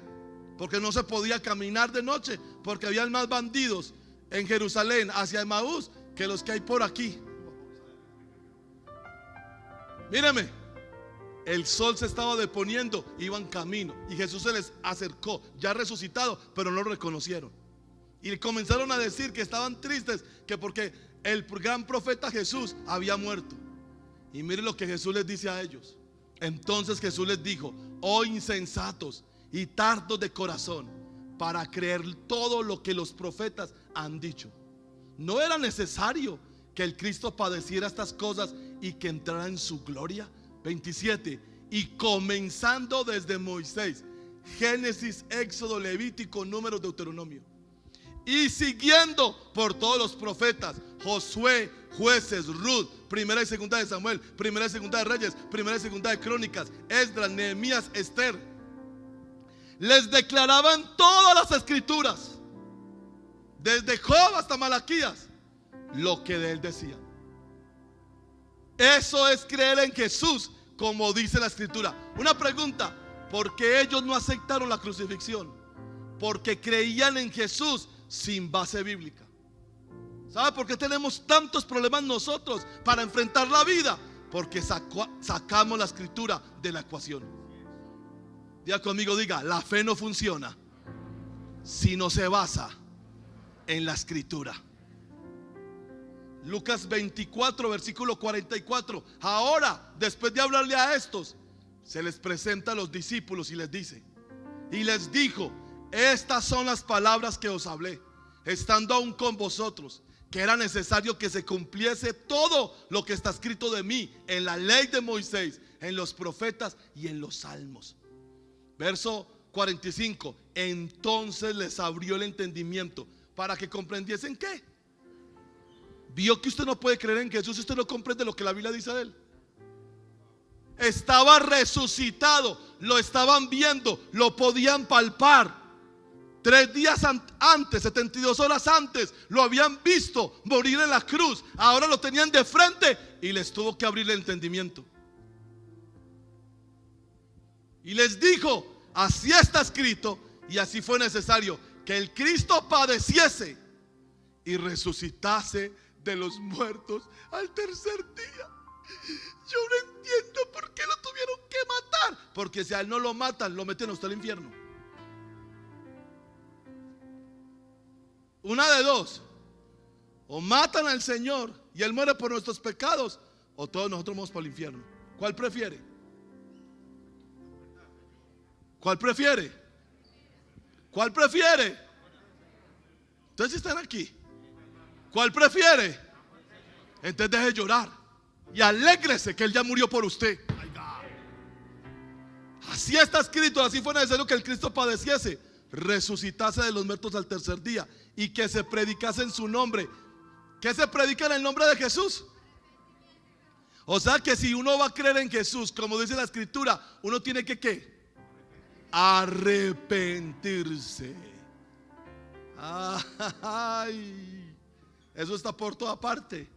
porque no se podía caminar de noche, porque había más bandidos en Jerusalén hacia Emaús que los que hay por aquí. Míreme, el sol se estaba deponiendo, iban camino y Jesús se les acercó, ya resucitado, pero no lo reconocieron. Y comenzaron a decir que estaban tristes, que porque el gran profeta Jesús había muerto. Y miren lo que Jesús les dice a ellos. Entonces Jesús les dijo: oh insensatos y tardos de corazón, para creer todo lo que los profetas han dicho. ¿No era necesario que el Cristo padeciera estas cosas y que entrara en su gloria? 27. Y comenzando desde Moisés, Génesis, Éxodo, Levítico, Números, Deuteronomio, y siguiendo por todos los profetas, Josué, Jueces, Ruth, primera y segunda de Samuel, primera y segunda de Reyes, primera y segunda de Crónicas, Esdras, Nehemías, Esther, les declaraban todas las escrituras, desde Job hasta Malaquías, lo que de él decían. Eso es creer en Jesús, como dice la escritura. Una pregunta: ¿por qué ellos no aceptaron la crucifixión? Porque creían en Jesús sin base bíblica. ¿Sabe por qué tenemos tantos problemas nosotros para enfrentar la vida? Porque sacamos la escritura de la ecuación. Diga conmigo, diga: la fe no funciona si no se basa en la escritura. Lucas 24, versículo 44. Ahora, después de hablarle a estos, se les presenta a los discípulos y les dice: y les dijo: estas son las palabras que os hablé, estando aún con vosotros, que era necesario que se cumpliese todo lo que está escrito de mí en la ley de Moisés, en los profetas y en los salmos. Verso 45. Entonces les abrió el entendimiento para que comprendiesen ¿qué? Vio que usted no puede creer en Jesús si usted no comprende lo que la Biblia dice de él. Estaba resucitado, lo estaban viendo, lo podían palpar. 3 días antes, 72 horas antes, lo habían visto morir en la cruz. Ahora lo tenían de frente y les tuvo que abrir el entendimiento. Y les dijo: así está escrito y así fue necesario que el Cristo padeciese y resucitase de los muertos al tercer día. Yo no entiendo por qué lo tuvieron que matar. Porque si a él no lo matan, lo meten a usted al infierno. Una de dos: o matan al Señor y él muere por nuestros pecados, o todos nosotros vamos para el infierno. ¿Cuál prefiere? ¿Cuál prefiere? ¿Cuál prefiere? Entonces están aquí. ¿Cuál prefiere? Entonces deje de llorar y alégrese que él ya murió por usted. Así está escrito, así fue necesario que el Cristo padeciese, resucitase de los muertos al tercer día y que se predicase en su nombre. ¿Qué se predica en el nombre de Jesús? O sea que si uno va a creer en Jesús, como dice la escritura, uno tiene que ¿qué? Arrepentirse. Ay, eso está por toda parte.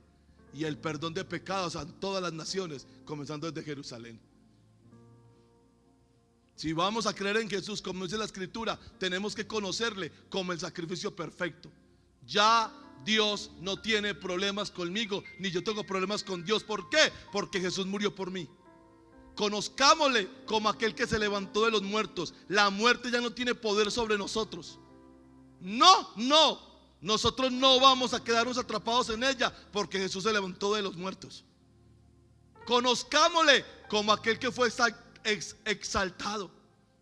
Y el perdón de pecados a todas las naciones, comenzando desde Jerusalén. Si vamos a creer en Jesús, como dice la escritura, tenemos que conocerle como el sacrificio perfecto. Ya Dios no tiene problemas conmigo, ni yo tengo problemas con Dios. ¿Por qué? Porque Jesús murió por mí. Conozcámosle como aquel que se levantó de los muertos. La muerte ya no tiene poder sobre nosotros. No, nosotros no vamos a quedarnos atrapados en ella, porque Jesús se levantó de los muertos. Conozcámosle como aquel que fue exaltado.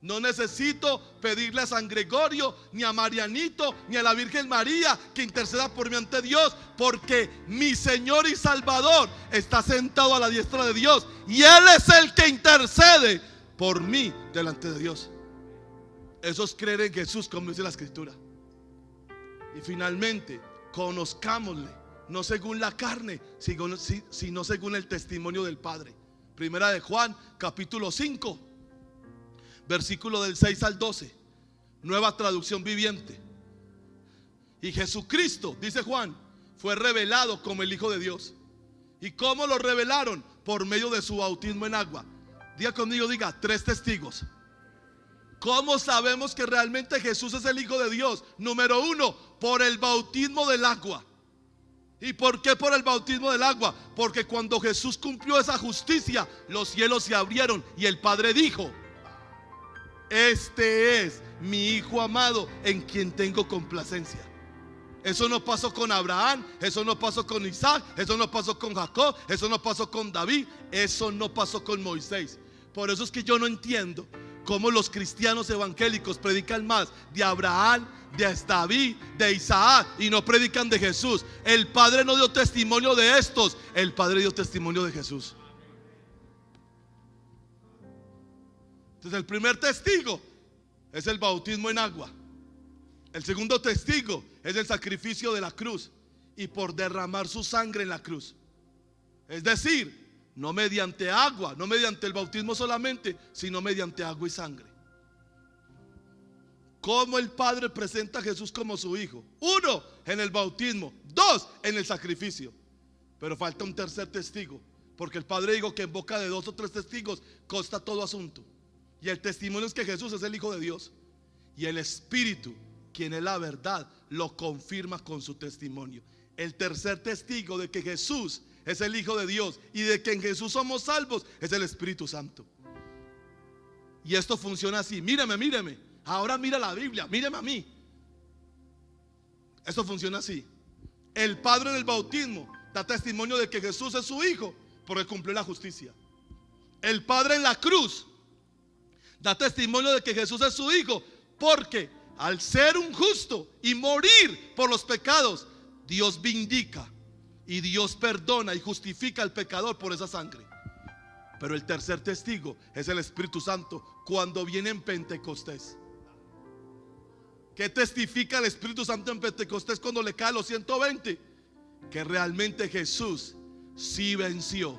No necesito pedirle a San Gregorio, ni a Marianito, ni a la Virgen María que interceda por mí ante Dios, porque mi Señor y Salvador está sentado a la diestra de Dios, y Él es el que intercede por mí delante de Dios. Eso es creer en Jesús, como dice la Escritura. Y finalmente, conozcámosle, no según la carne, sino según el testimonio del Padre. Primera de Juan, capítulo 5, versículo del 6 al 12, Nueva Traducción Viviente. Y Jesucristo, dice Juan, fue revelado como el Hijo de Dios. ¿Y cómo lo revelaron? Por medio de su bautismo en agua. Diga conmigo, diga, 3 testigos. ¿Cómo sabemos que realmente Jesús es el Hijo de Dios? Número 1, por el bautismo del agua. ¿Y por qué por el bautismo del agua? Porque cuando Jesús cumplió esa justicia, los cielos se abrieron y el Padre dijo: este es mi Hijo amado, en quien tengo complacencia. Eso no pasó con Abraham, eso no pasó con Isaac, eso no pasó con Jacob, eso no pasó con David, eso no pasó con Moisés. Por eso es que yo no entiendo cómo los cristianos evangélicos predican más de Abraham, de David, de Isaac, y no predican de Jesús. El Padre no dio testimonio de estos, el Padre dio testimonio de Jesús. Entonces el primer testigo es el bautismo en agua. El segundo testigo es el sacrificio de la cruz y por derramar su sangre en la cruz. Es decir, no mediante agua, no mediante el bautismo solamente, sino mediante agua y sangre. ¿Cómo el Padre presenta a Jesús como su Hijo? 1, en el bautismo. 2, en el sacrificio. Pero falta un tercer testigo, porque el Padre dijo que en boca de 2 o 3 testigos consta todo asunto. Y el testimonio es que Jesús es el Hijo de Dios. Y el Espíritu, quien es la verdad, lo confirma con su testimonio. El tercer testigo de que Jesús es el Hijo de Dios y de que en Jesús somos salvos es el Espíritu Santo. Y esto funciona así. Míreme, míreme. Ahora mira la Biblia, míreme a mí. Esto funciona así. El Padre en el bautismo da testimonio de que Jesús es su Hijo porque cumplió la justicia. El Padre en la cruz da testimonio de que Jesús es su Hijo porque al ser un justo y morir por los pecados, Dios vindica y Dios perdona y justifica al pecador por esa sangre. Pero el tercer testigo es el Espíritu Santo cuando viene en Pentecostés. ¿Qué testifica el Espíritu Santo en Pentecostés cuando le cae los 120? Que realmente Jesús sí venció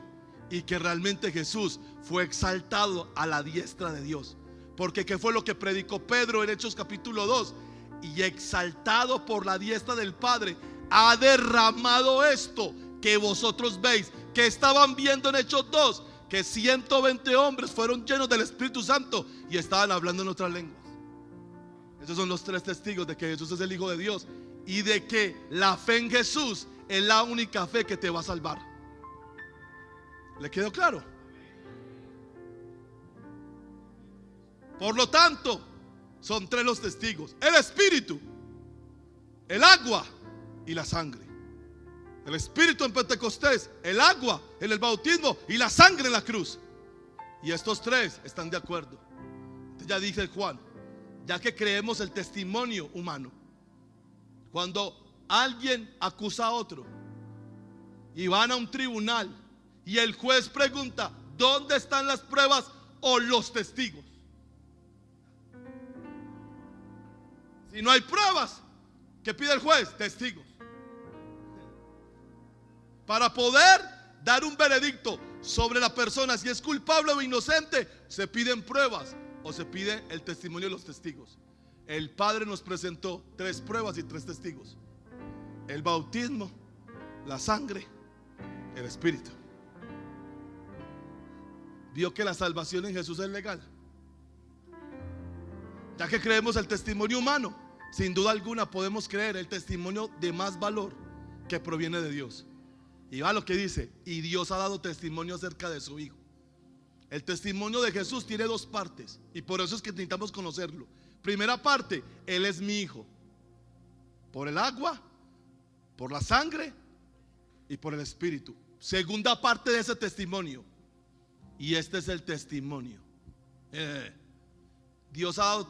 y que realmente Jesús fue exaltado a la diestra de Dios. Porque ¿qué fue lo que predicó Pedro en Hechos capítulo 2? Y exaltado por la diestra del Padre, ha derramado esto que vosotros veis. Que estaban viendo en Hechos 2, que 120 hombres fueron llenos del Espíritu Santo y estaban hablando en otras lenguas. Esos son los 3 testigos de que Jesús es el Hijo de Dios y de que la fe en Jesús es la única fe que te va a salvar. ¿Le quedó claro? Por lo tanto, son 3 los testigos: el Espíritu, el agua y la sangre. El Espíritu en Pentecostés, el agua en el bautismo y la sangre en la cruz. Y estos 3 están de acuerdo. Entonces ya dice Juan, ya que creemos el testimonio humano, cuando alguien acusa a otro y van a un tribunal y el juez pregunta: ¿dónde están las pruebas o los testigos? Si no hay pruebas, ¿qué pide el juez? Testigos. Para poder dar un veredicto sobre la persona, si es culpable o inocente, se piden pruebas o se pide el testimonio de los testigos. El Padre nos presentó 3 pruebas y 3 testigos: el bautismo, la sangre, el Espíritu. ¿Vio que la salvación en Jesús es legal? Ya que creemos el testimonio humano, sin duda alguna podemos creer el testimonio de más valor que proviene de Dios. Y va lo que dice: y Dios ha dado testimonio acerca de su Hijo. El testimonio de Jesús tiene 2 partes y por eso es que necesitamos conocerlo. Primera parte: Él es mi Hijo. por el agua, por la sangre y por el espíritu. Segunda parte de ese testimonio. Y este es el testimonio. Dios ha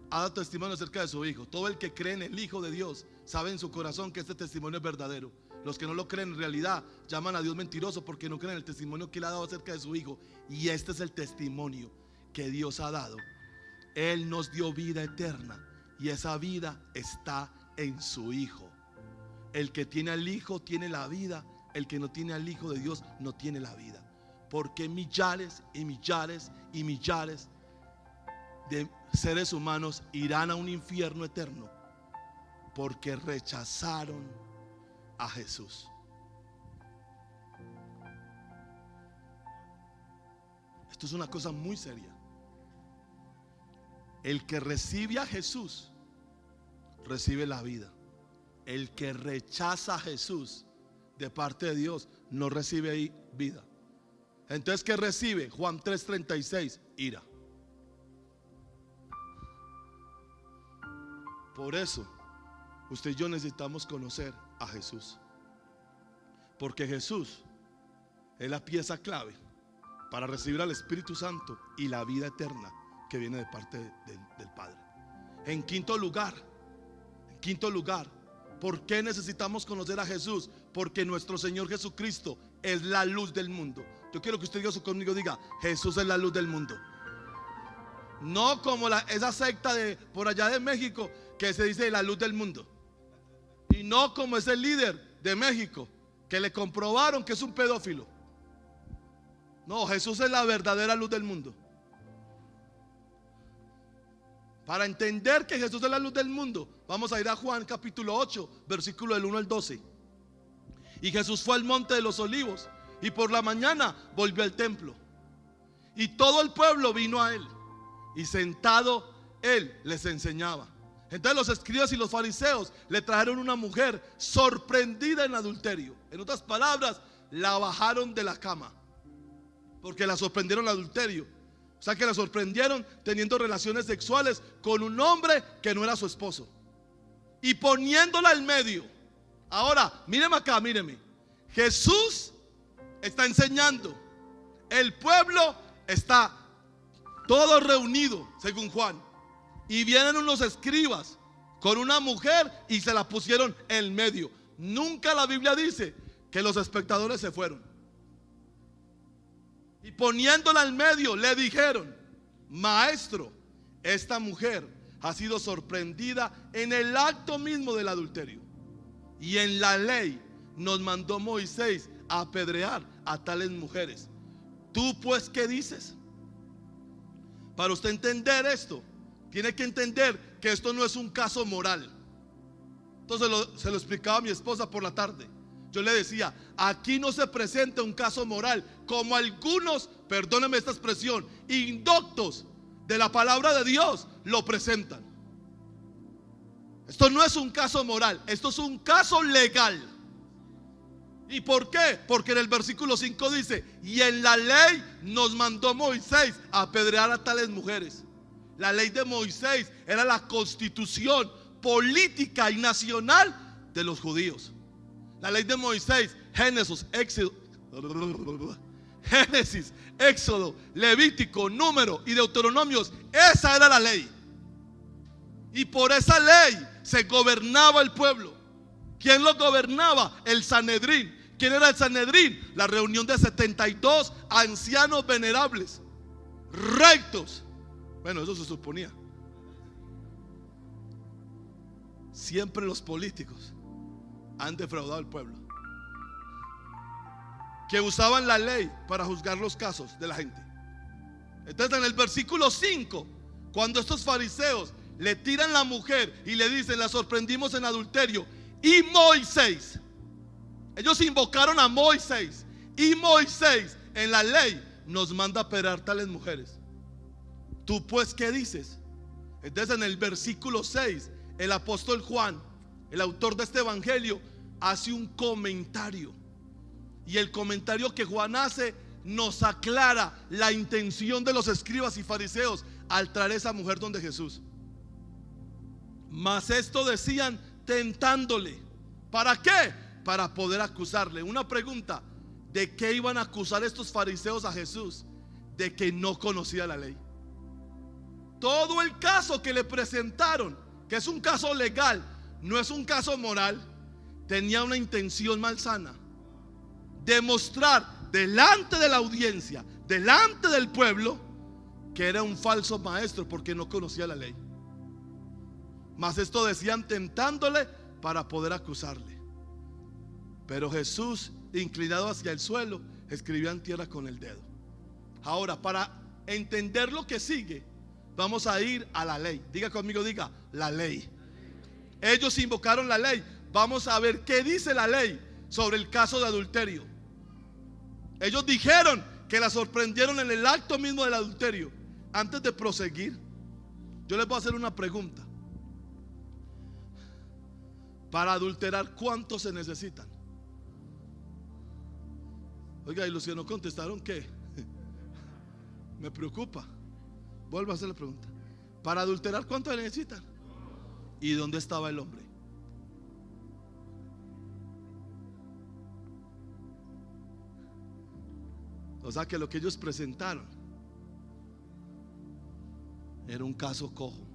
dado testimonio acerca de su Hijo. Todo el que cree en el Hijo de Dios sabe en su corazón que este testimonio es verdadero. Los que no lo creen en realidad llaman a Dios mentiroso porque no creen en el testimonio que Él ha dado acerca de su Hijo. Y este es el testimonio que Dios ha dado. Él nos dio vida eterna y esa vida está en su Hijo. El que tiene al Hijo tiene la vida. El que no tiene al Hijo de Dios no tiene la vida. Porque millares y millares y millares de seres humanos irán a un infierno eterno porque rechazaron a Jesús. Esto es una cosa muy seria. El que recibe a Jesús recibe la vida. El que rechaza a Jesús de parte de Dios no recibe ahí vida. Entonces, ¿qué recibe? Juan 3:36, ira. Por eso usted y yo necesitamos conocer a Jesús, porque Jesús es la pieza clave para recibir al Espíritu Santo y la vida eterna que viene de parte del Padre. En quinto lugar, ¿por qué necesitamos conocer a Jesús? Porque nuestro Señor Jesucristo es la luz del mundo. Yo quiero que usted diga eso conmigo, diga: Jesús es la luz del mundo. No como esa secta de por allá de México que se dice la luz del mundo. Y no como ese líder de México que le comprobaron que es un pedófilo. No, Jesús es la verdadera luz del mundo. Para entender que Jesús es la luz del mundo, vamos a ir a Juan capítulo 8, versículo del 1 al 12. Y Jesús fue al monte de los olivos y por la mañana volvió al templo. Y todo el pueblo vino a él. Y sentado él les enseñaba. Entonces los escribas y los fariseos le trajeron una mujer sorprendida en adulterio. En otras palabras, la bajaron de la cama porque la sorprendieron en adulterio. O sea que la sorprendieron teniendo relaciones sexuales con un hombre que no era su esposo y poniéndola en medio. Ahora, míreme acá, míreme. Jesús está enseñando. El pueblo está todo reunido, según Juan. Y vienen unos escribas con una mujer y se la pusieron en medio. Nunca la Biblia dice que los espectadores se fueron. Y poniéndola en medio le dijeron: Maestro, esta mujer ha sido sorprendida en el acto mismo del adulterio. Y en la ley nos mandó Moisés a apedrear a tales mujeres. ¿Tú pues qué dices? Para usted entender esto, tiene que entender que esto no es un caso moral. Entonces se lo explicaba a mi esposa por la tarde. Yo le decía: aquí no se presenta un caso moral como algunos, perdónenme esta expresión, indoctos de la palabra de Dios lo presentan. Esto no es un caso moral, esto es un caso legal. ¿Y por qué? Porque en el versículo 5 dice: y en la ley nos mandó Moisés a apedrear a tales mujeres. La ley de Moisés era la constitución política y nacional de los judíos. La ley de Moisés, Génesis, Éxodo, Levítico, Número y Deuteronomios, esa era la ley. Y por esa ley se gobernaba el pueblo. ¿Quién lo gobernaba? El Sanedrín. ¿Quién era el Sanedrín? La reunión de 72 ancianos venerables, rectos. Bueno, eso se suponía. Siempre los políticos han defraudado al pueblo, que usaban la ley para juzgar los casos de la gente. Entonces en el versículo 5, cuando estos fariseos le tiran la mujer y le dicen: la sorprendimos en adulterio, y Moisés, ellos invocaron a Moisés, y Moisés en la ley nos manda a apedrear tales mujeres. ¿Tú pues qué dices? Entonces en el versículo 6, el apóstol Juan, el autor de este evangelio, hace un comentario. Y el comentario que Juan hace nos aclara la intención de los escribas y fariseos al traer esa mujer donde Jesús. Mas esto decían tentándole. ¿Para qué? Para poder acusarle. Una pregunta: ¿de qué iban a acusar estos fariseos a Jesús? De que no conocía la ley. Todo el caso que le presentaron, que es un caso legal, no es un caso moral, tenía una intención malsana: demostrar delante de la audiencia, delante del pueblo, que era un falso maestro porque no conocía la ley. Mas esto decían tentándole para poder acusarle. Pero Jesús, inclinado hacia el suelo, escribía en tierra con el dedo. Ahora, para entender lo que sigue, vamos a ir a la ley. Diga conmigo, diga, la ley. Ellos invocaron la ley. Vamos a ver qué dice la ley sobre el caso de adulterio. Ellos dijeron que la sorprendieron en el acto mismo del adulterio. Antes de proseguir, yo les voy a hacer una pregunta. Para adulterar, ¿cuántos se necesitan? Oiga, y los que no contestaron, ¿qué? Me preocupa. Vuelvo a hacer la pregunta. Para adulterar, ¿cuántos se necesitan? ¿Y dónde estaba el hombre? O sea que lo que ellos presentaron era un caso cojo.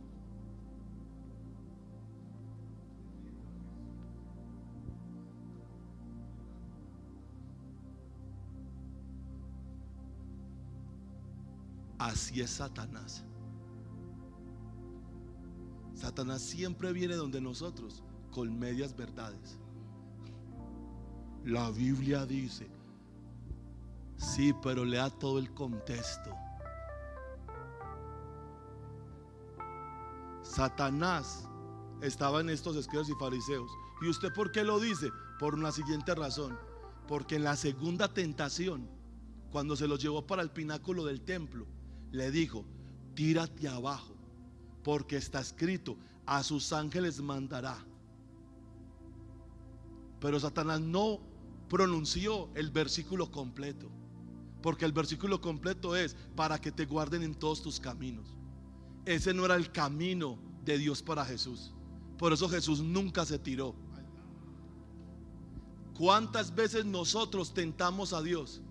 Así es Satanás. Satanás siempre viene donde nosotros con medias verdades. La Biblia dice, sí, pero lea todo el contexto. Satanás estaba en estos escribas y fariseos. ¿Y usted por qué lo dice? Por una siguiente razón. Porque en la segunda tentación, cuando se los llevó para el pináculo del templo, le dijo: tírate abajo, porque está escrito, a sus ángeles mandará. Pero Satanás no pronunció el versículo completo, porque el versículo completo es para que te guarden en todos tus caminos. Ese no era el camino de Dios para Jesús. Por eso Jesús nunca se tiró. ¿Cuántas veces nosotros tentamos a Dios?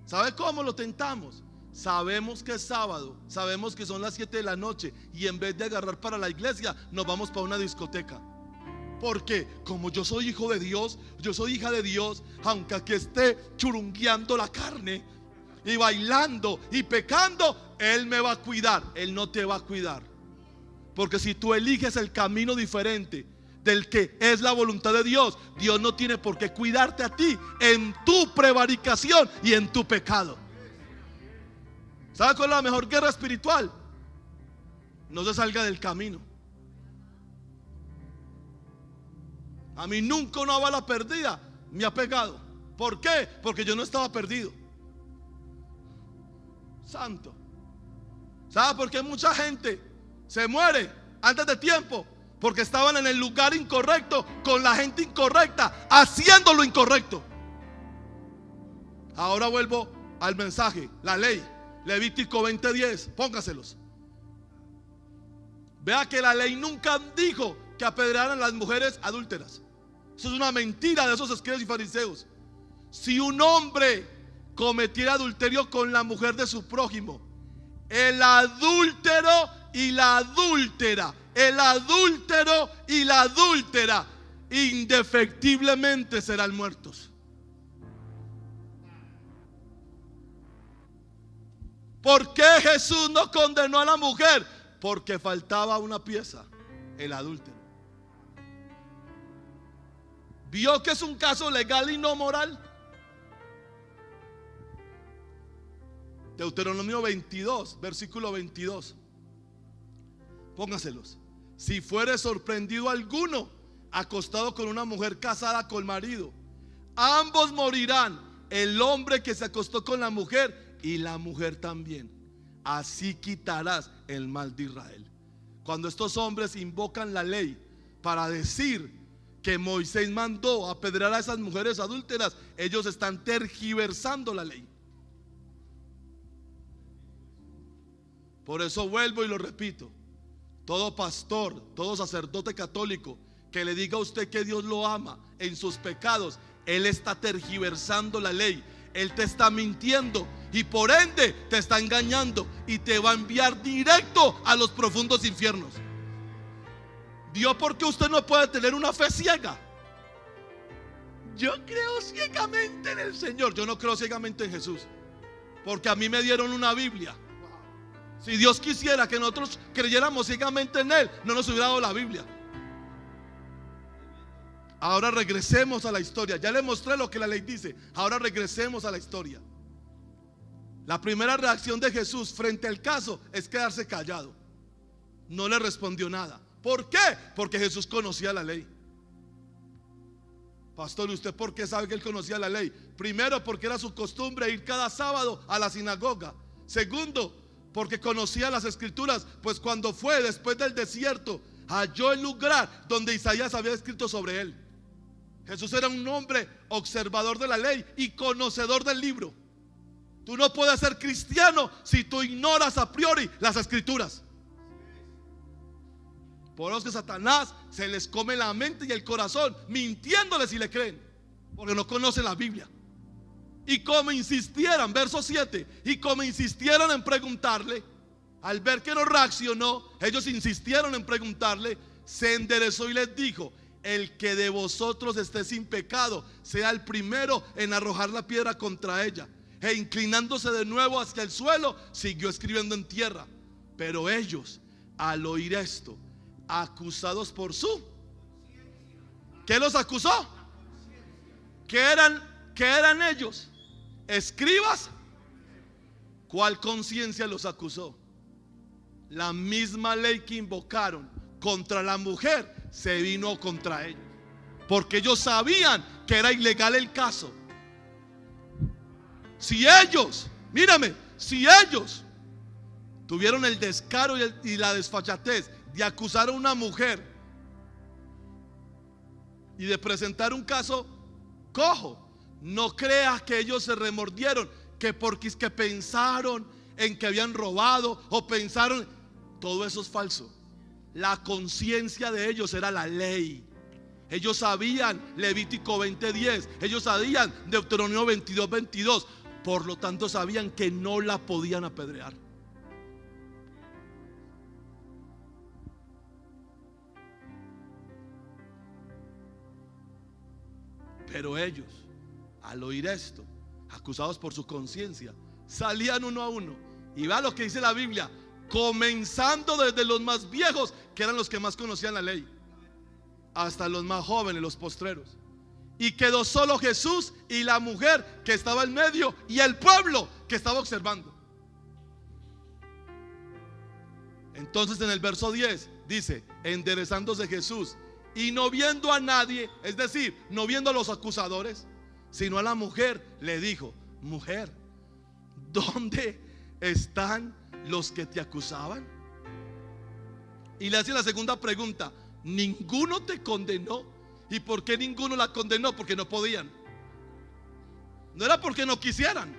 ¿Sabe cómo lo tentamos? Sabemos que es sábado, sabemos que son las 7 de la noche, y en vez de agarrar para la iglesia, nos vamos para una discoteca. Porque como yo soy hijo de Dios, yo soy hija de Dios, aunque aquí esté churungueando la carne y bailando y pecando, Él me va a cuidar. Él no te va a cuidar, porque si tú eliges el camino diferente del que es la voluntad de Dios, Dios no tiene por qué cuidarte a ti en tu prevaricación y en tu pecado. ¿Sabe cuál es la mejor guerra espiritual? No se salga del camino. A mí nunca una bala perdida me ha pegado. ¿Por qué? Porque yo no estaba perdido. Santo. ¿Sabe por qué mucha gente se muere antes de tiempo? Porque estaban en el lugar incorrecto, con la gente incorrecta, haciendo lo incorrecto. Ahora vuelvo al mensaje, la ley. Levítico 20:10, póngaselos. Vea que la ley nunca dijo que apedrearan a las mujeres adúlteras. Eso es una mentira de esos escribas y fariseos. Si un hombre cometiera adulterio con la mujer de su prójimo, el adúltero y la adúltera, el adúltero y la adúltera, indefectiblemente serán muertos. ¿Por qué Jesús no condenó a la mujer? Porque faltaba una pieza, el adúltero. ¿Vio que es un caso legal y no moral? Deuteronomio 22, versículo 22. Póngaselos. Si fuere sorprendido alguno acostado con una mujer casada con marido, ambos morirán, el hombre que se acostó con la mujer y la mujer también. Así quitarás el mal de Israel. Cuando estos hombres invocan la ley para decir que Moisés mandó apedrear a esas mujeres adúlteras, ellos están tergiversando la ley. Por eso vuelvo y lo repito: todo pastor, todo sacerdote católico que le diga a usted que Dios lo ama en sus pecados, él está tergiversando la ley. Él te está mintiendo y por ende te está engañando y te va a enviar directo a los profundos infiernos. Dios, ¿por qué usted no puede tener una fe ciega? Yo creo ciegamente en el Señor. Yo no creo ciegamente en Jesús, porque a mí me dieron una Biblia. Si Dios quisiera que nosotros creyéramos ciegamente en Él, no nos hubiera dado la Biblia. Ahora regresemos a la historia. Ya le mostré lo que la ley dice. Ahora regresemos a la historia. La primera reacción de Jesús frente al caso es quedarse callado. No le respondió nada. ¿Por qué? Porque Jesús conocía la ley. Pastor, ¿usted por qué sabe que él conocía la ley? Primero, porque era su costumbre ir cada sábado a la sinagoga. Segundo, porque conocía las escrituras, pues cuando fue después del desierto, halló el lugar donde Isaías había escrito sobre él. Jesús era un hombre observador de la ley y conocedor del libro. Tú no puedes ser cristiano si tú ignoras a priori las escrituras. Por eso que Satanás se les come la mente y el corazón, mintiéndoles si le creen, porque no conocen la Biblia. Y como insistieran, verso 7, y como insistieron en preguntarle, al ver que no reaccionó, ellos insistieron en preguntarle, se enderezó y les dijo: el que de vosotros esté sin pecado, sea el primero en arrojar la piedra contra ella. E inclinándose de nuevo hacia el suelo, siguió escribiendo en tierra. Pero ellos, al oír esto, acusados por su... ¿Qué los acusó? ¿Qué eran ellos? ¿Escribas? ¿Cuál conciencia los acusó? La misma ley que invocaron contra la mujer se vino contra ellos, porque ellos sabían que era ilegal el caso. Si ellos, mírame, si ellos tuvieron el descaro y la desfachatez de acusar a una mujer y de presentar un caso cojo, no creas que ellos se remordieron, que porque es que pensaron en que habían robado o pensaron, todo eso es falso. La conciencia de ellos era la ley. Ellos sabían Levítico 20:10, ellos sabían Deuteronomio 22:22, por lo tanto sabían que no la podían apedrear. Pero ellos, al oír esto, acusados por su conciencia, salían uno a uno. Y vea lo que dice la Biblia, comenzando desde los más viejos, que eran los que más conocían la ley, hasta los más jóvenes, los postreros. Y quedó solo Jesús y la mujer que estaba en medio y el pueblo que estaba observando. Entonces en el verso 10 dice, enderezándose Jesús y no viendo a nadie, es decir, no viendo a los acusadores, sino a la mujer, le dijo: mujer, ¿dónde están los que te acusaban? Y le hace la segunda pregunta: ¿ninguno te condenó? ¿Y por qué ninguno la condenó? Porque no podían. No era porque no quisieran,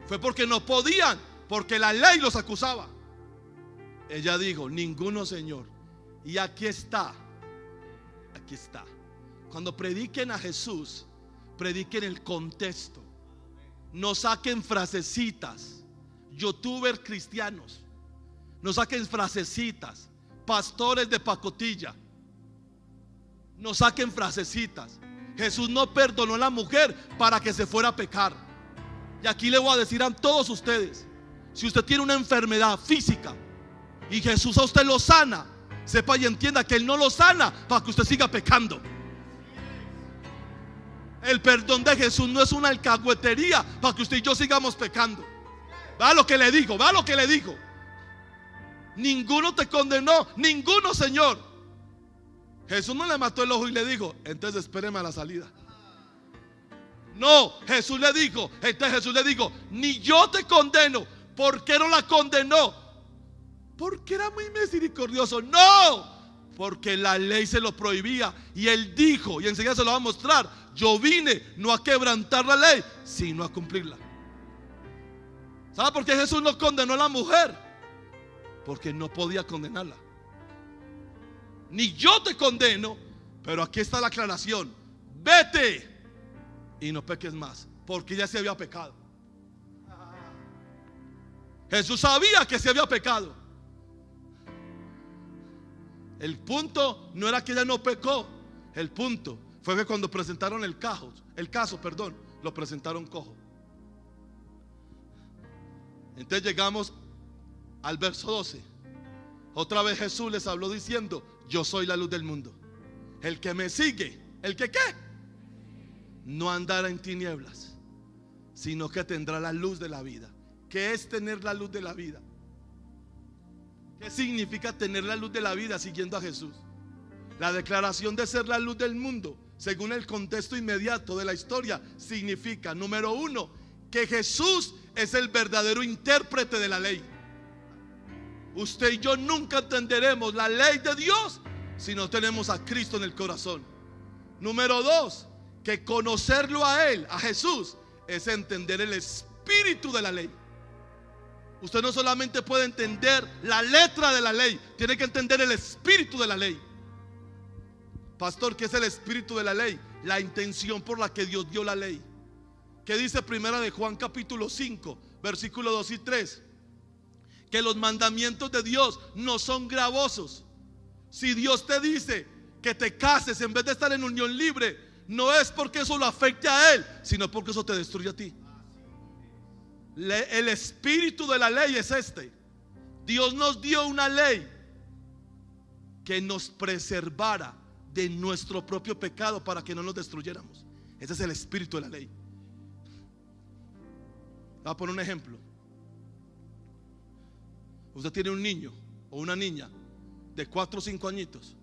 fue porque no podían, porque la ley los acusaba. Ella dijo: ninguno, Señor. Y aquí está. Aquí está. Cuando prediquen a Jesús, prediquen el contexto. No saquen frasecitas. Youtubers cristianos, no saquen frasecitas. Pastores de pacotilla, no saquen frasecitas. Jesús no perdonó a la mujer para que se fuera a pecar. Y aquí le voy a decir a todos ustedes: si usted tiene una enfermedad física y Jesús a usted lo sana, sepa y entienda que Él no lo sana para que usted siga pecando. El perdón de Jesús no es una alcahuetería para que usted y yo sigamos pecando. Vea lo que le digo, vea lo que le digo. Ninguno te condenó, ninguno, Señor. Jesús no le mató el ojo y le dijo: entonces espéreme a la salida. No, Jesús le dijo, ni yo te condeno. ¿Por qué no la condenó? Porque era muy misericordioso. No, porque la ley se lo prohibía. Y Él dijo, y enseguida se lo va a mostrar: yo vine no a quebrantar la ley, sino a cumplirla. ¿Sabe por qué Jesús no condenó a la mujer? Porque no podía condenarla. Ni yo te condeno, Pero aquí está la aclaración: vete y no peques más, porque ya se había pecado. Jesús sabía que se había pecado. El punto no era que ella no pecó. El punto fue que cuando presentaron el caso, lo presentaron cojo. Entonces llegamos al verso 12. Otra vez Jesús les habló diciendo: yo soy la luz del mundo. El que me sigue, ¿el que qué? No andará en tinieblas, sino que tendrá la luz de la vida. ¿Qué es tener la luz de la vida? ¿Qué significa tener la luz de la vida siguiendo a Jesús? La declaración de ser la luz del mundo, según el contexto inmediato de la historia, significa, número uno, que Jesús es el verdadero intérprete de la ley. Usted y yo nunca entenderemos la ley de Dios si no tenemos a Cristo en el corazón. Número dos, que conocerlo a Él, a Jesús, es entender el espíritu de la ley. Usted no solamente puede entender la letra de la ley, tiene que entender el espíritu de la ley. Pastor, ¿qué es el espíritu de la ley? La intención por la que Dios dio la ley. ¿Qué dice primera de Juan capítulo 5, versículos 2 y 3? Que los mandamientos de Dios no son gravosos. Si Dios te dice que te cases en vez de estar en unión libre, no es porque eso lo afecte a Él, sino porque eso te destruye a ti. El espíritu de la ley es este: Dios nos dio una ley que nos preservara de nuestro propio pecado para que no nos destruyéramos. Ese es el espíritu de la ley. Voy a poner un ejemplo. Usted tiene un niño o una niña de 4 o 5 añitos.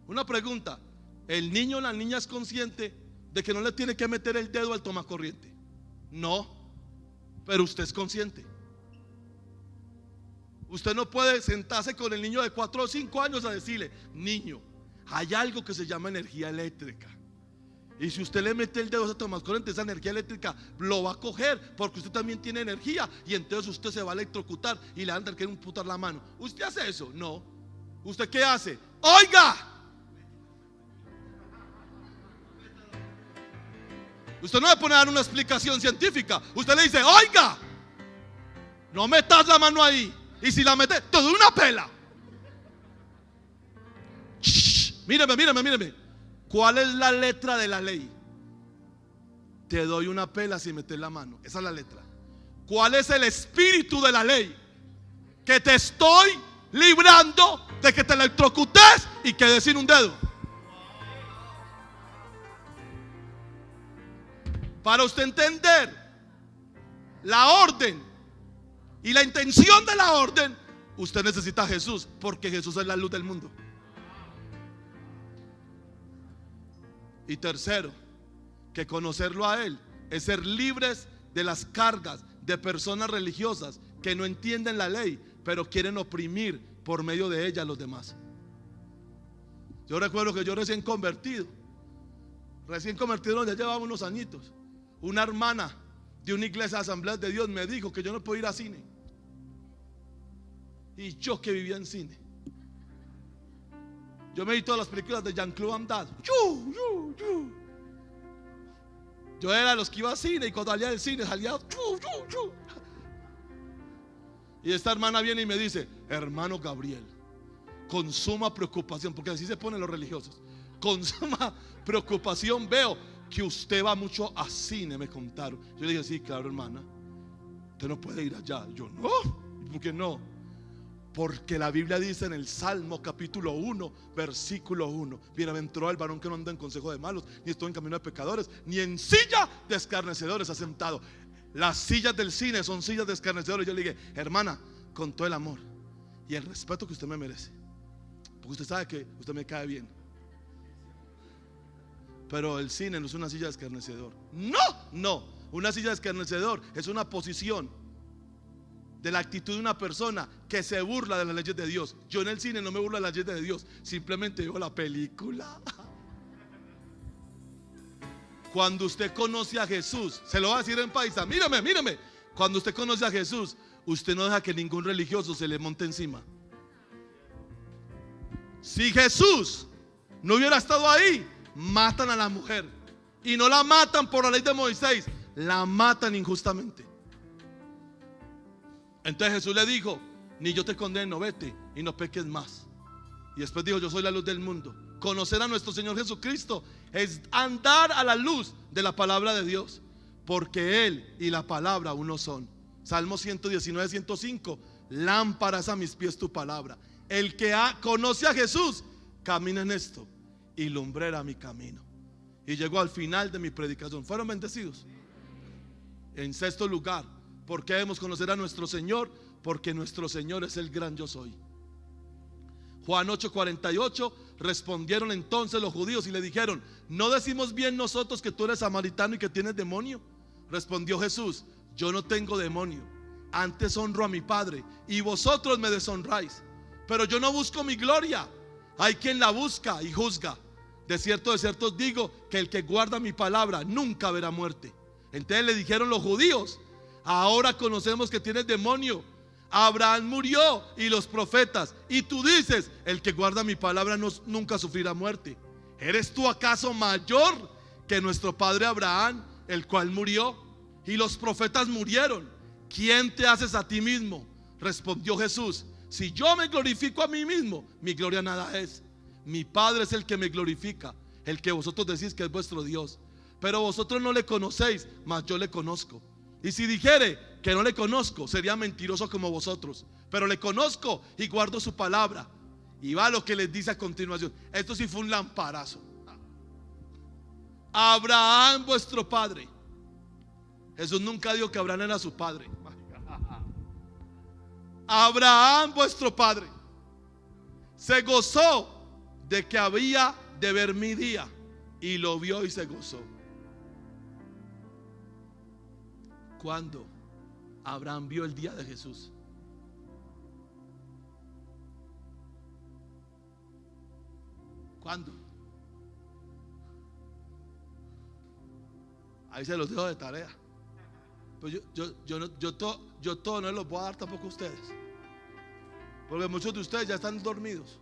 Una pregunta: ¿el niño o la niña es consciente de que no le tiene que meter el dedo al tomacorriente? No. Pero usted es consciente. Usted no puede sentarse con el niño de 4 o 5 años a decirle: niño, hay algo que se llama energía eléctrica, y si usted le mete el dedo a ese tomacorriente, esa energía eléctrica lo va a coger, porque usted también tiene energía, y entonces usted se va a electrocutar y le van a tener que amputar la mano. ¿Usted hace eso? No. ¿Usted qué hace? ¡Oiga! Usted no le pone a dar una explicación científica. Usted le dice: oiga, no metas la mano ahí, y si la metes, te doy una pela. Shh, míreme. ¿Cuál es la letra de la ley? Te doy una pela si metes la mano. Esa es la letra. ¿Cuál es el espíritu de la ley? Que te estoy librando de que te electrocutes y quedes sin un dedo. Para usted entender la orden y la intención de la orden, usted necesita a Jesús, porque Jesús es la luz del mundo. Y tercero, que conocerlo a Él es ser libres de las cargas de personas religiosas que no entienden la ley, pero quieren oprimir por medio de ella a los demás. Yo recuerdo que yo recién convertido, ya llevaba unos añitos, una hermana de una iglesia de Asambleas de Dios me dijo que yo no podía ir a cine. Y yo que vivía en cine, yo me vi todas las películas de Jean-Claude Van Damme. Yo era de los que iba a cine, y cuando salía del cine salía. Y esta hermana viene y me dice: hermano Gabriel, con suma preocupación, porque así se ponen los religiosos, con suma preocupación veo que usted va mucho a cine, me contaron. Yo le dije: sí, claro, hermana, usted no puede ir allá. Yo: no. ¿Por qué no? Porque la Biblia dice en el Salmo capítulo 1, versículo 1: bienaventurado el varón que no anda en consejo de malos, ni estuvo en camino de pecadores, ni en silla de escarnecedores ha sentado. Las sillas del cine son sillas de escarnecedores. Yo le dije: hermana, con todo el amor y el respeto que usted me merece, porque usted sabe que usted me cae bien, pero el cine no es una silla de escarnecedor. No, una silla de escarnecedor es una posición de la actitud de una persona que se burla de las leyes de Dios. Yo en el cine no me burlo de las leyes de Dios, simplemente veo la película. Cuando usted conoce a Jesús, se lo va a decir en paisa, mírame, cuando usted conoce a Jesús, usted no deja que ningún religioso se le monte encima. Si Jesús no hubiera estado ahí, matan a la mujer. Y no la matan por la ley de Moisés, la matan injustamente. Entonces Jesús le dijo: ni yo te condeno, vete y no peques más. Y después dijo: yo soy la luz del mundo. Conocer a nuestro Señor Jesucristo es andar a la luz de la palabra de Dios, porque Él y la palabra uno son. Salmo 119, 105: lámparas a mis pies tu palabra. El que conoce a Jesús camina en esto y lumbrera mi camino. Y llegó al final de mi predicación. ¿Fueron bendecidos? En sexto lugar, ¿por qué debemos conocer a nuestro Señor? Porque nuestro Señor es el gran yo soy. Juan 8:48: respondieron entonces los judíos y le dijeron: ¿no decimos bien nosotros que tú eres samaritano y que tienes demonio? Respondió Jesús: yo no tengo demonio, antes honro a mi Padre y vosotros me deshonráis. Pero yo no busco mi gloria, hay quien la busca y juzga. De cierto os digo que el que guarda mi palabra nunca verá muerte. Entonces le dijeron los judíos: ahora conocemos que tienes demonio. Abraham murió y los profetas, y tú dices: el que guarda mi palabra nunca sufrirá muerte. ¿Eres tú acaso mayor que nuestro padre Abraham, el cual murió? Y los profetas murieron. ¿Quién te haces a ti mismo? Respondió Jesús: si yo me glorifico a mí mismo, mi gloria nada es. Mi Padre es el que me glorifica, el que vosotros decís que es vuestro Dios. Pero vosotros no le conocéis, mas yo le conozco. Y si dijere que no le conozco, sería mentiroso como vosotros. Pero le conozco y guardo su palabra. Y va lo que les dice a continuación. Esto sí fue un lamparazo. Abraham vuestro padre. Jesús nunca dijo que Abraham era su padre. Abraham vuestro padre se gozó de que había de ver mi día, y lo vio y se gozó. ¿Cuándo Abraham vio el día de Jesús? ¿Cuándo? Ahí se los dejo de tarea. Pues yo todo no les lo puedo dar tampoco a ustedes, porque muchos de ustedes ya están dormidos.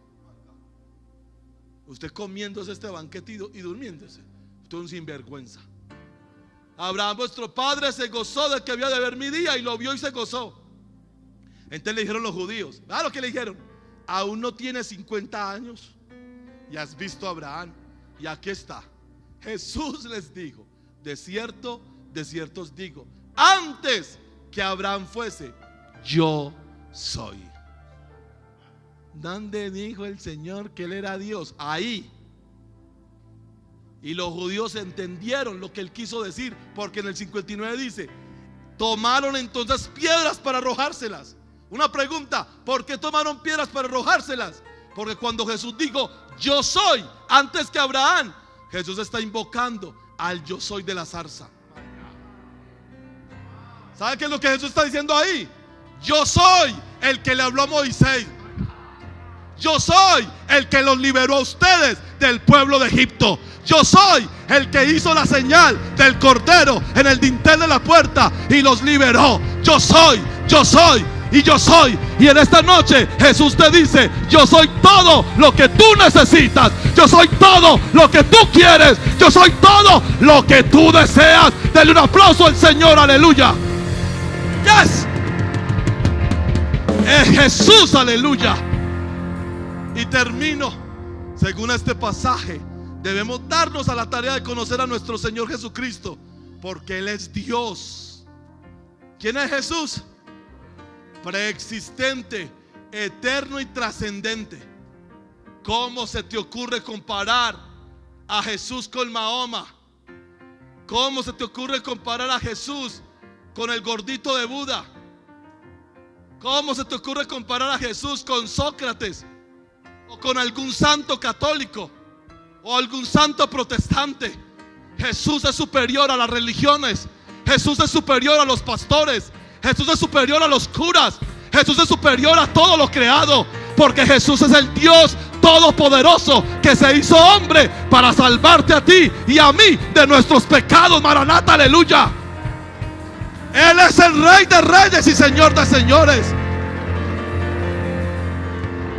Usted comiéndose este banquete y durmiéndose. Usted es un sinvergüenza. Abraham vuestro padre se gozó de que había de ver mi día, y lo vio y se gozó. Entonces le dijeron los judíos, lo que le dijeron: aún no tienes 50 años y has visto a Abraham. Y aquí está. Jesús les dijo: de cierto os digo, antes que Abraham fuese, yo soy. ¿Dónde dijo el Señor que Él era Dios? Ahí. Y los judíos entendieron lo que Él quiso decir, porque en el 59 dice: tomaron entonces piedras para arrojárselas. Una pregunta: ¿por qué tomaron piedras para arrojárselas? Porque cuando Jesús dijo yo soy antes que Abraham, Jesús está invocando al yo soy de la zarza. ¿Sabe qué es lo que Jesús está diciendo ahí? Yo soy el que le habló a Moisés. Yo soy el que los liberó a ustedes del pueblo de Egipto. Yo soy el que hizo la señal del cordero en el dintel de la puerta y los liberó. Yo soy y yo soy. Y en esta noche Jesús te dice: yo soy todo lo que tú necesitas. Yo soy todo lo que tú quieres. Yo soy todo lo que tú deseas. Dale un aplauso al Señor, aleluya. Yes. Es Jesús, aleluya. Y termino. Según este pasaje, debemos darnos a la tarea de conocer a nuestro Señor Jesucristo, porque Él es Dios. ¿Quién es Jesús? Preexistente, eterno y trascendente. ¿Cómo se te ocurre comparar a Jesús con Mahoma? ¿Cómo se te ocurre comparar a Jesús con el gordito de Buda? ¿Cómo se te ocurre comparar a Jesús con Sócrates? O con algún santo católico o algún santo protestante. Jesús es superior a las religiones. Jesús es superior a los pastores. Jesús es superior a los curas. Jesús es superior a todo lo creado, porque Jesús es el Dios todopoderoso que se hizo hombre para salvarte a ti y a mí de nuestros pecados. Maranata, aleluya. Él es el Rey de reyes y Señor de señores.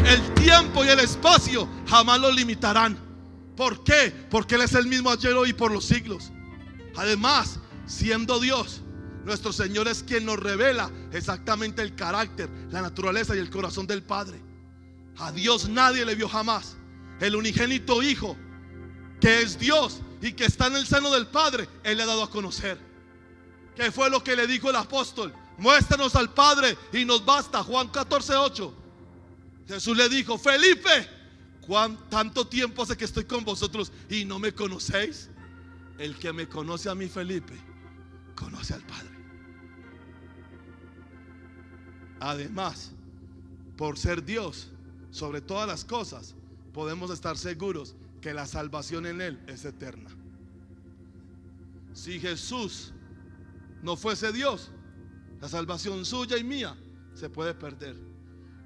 El tiempo y el espacio jamás lo limitarán. ¿Por qué? Porque Él es el mismo ayer, hoy y por los siglos. Además, siendo Dios, nuestro Señor es quien nos revela exactamente el carácter, la naturaleza y el corazón del Padre. A Dios nadie le vio jamás. El unigénito Hijo, que es Dios y que está en el seno del Padre, Él le ha dado a conocer. ¿Qué fue lo que le dijo el apóstol? Muéstranos al Padre y nos basta. Juan 14:8. Jesús le dijo: Felipe, ¿tanto tiempo hace que estoy con vosotros y no me conocéis? El que me conoce a mí, Felipe, conoce al Padre. Además, por ser Dios sobre todas las cosas, podemos estar seguros que la salvación en Él es eterna. Si Jesús no fuese Dios, la salvación suya y mía se puede perder.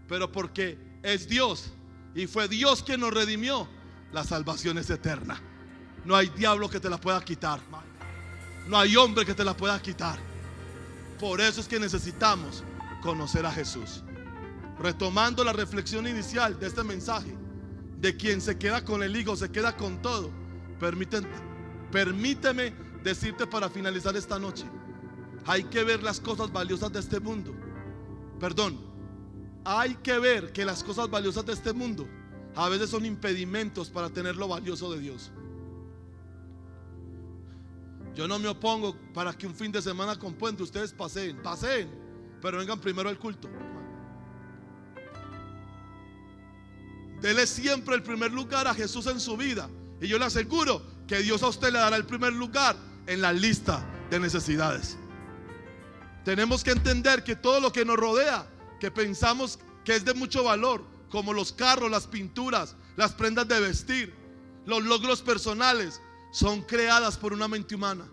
Pero porque es Dios y fue Dios quien nos redimió, la salvación es eterna. No hay diablo que te la pueda quitar. No hay hombre que te la pueda quitar. Por eso es que necesitamos conocer a Jesús. Retomando la reflexión inicial de este mensaje, de quien se queda con el Hijo se queda con todo. Permíteme decirte para finalizar esta noche: hay que ver las cosas valiosas de este mundo. Hay que ver que las cosas valiosas de este mundo a veces son impedimentos para tener lo valioso de Dios. Yo no me opongo para que un fin de semana con puente ustedes paseen, pero vengan primero al culto. Dele siempre el primer lugar a Jesús en su vida, y yo le aseguro que Dios a usted le dará el primer lugar en la lista de necesidades. Tenemos que entender que todo lo que nos rodea, que pensamos que es de mucho valor, como los carros, las pinturas, las prendas de vestir, los logros personales, son creadas por una mente humana.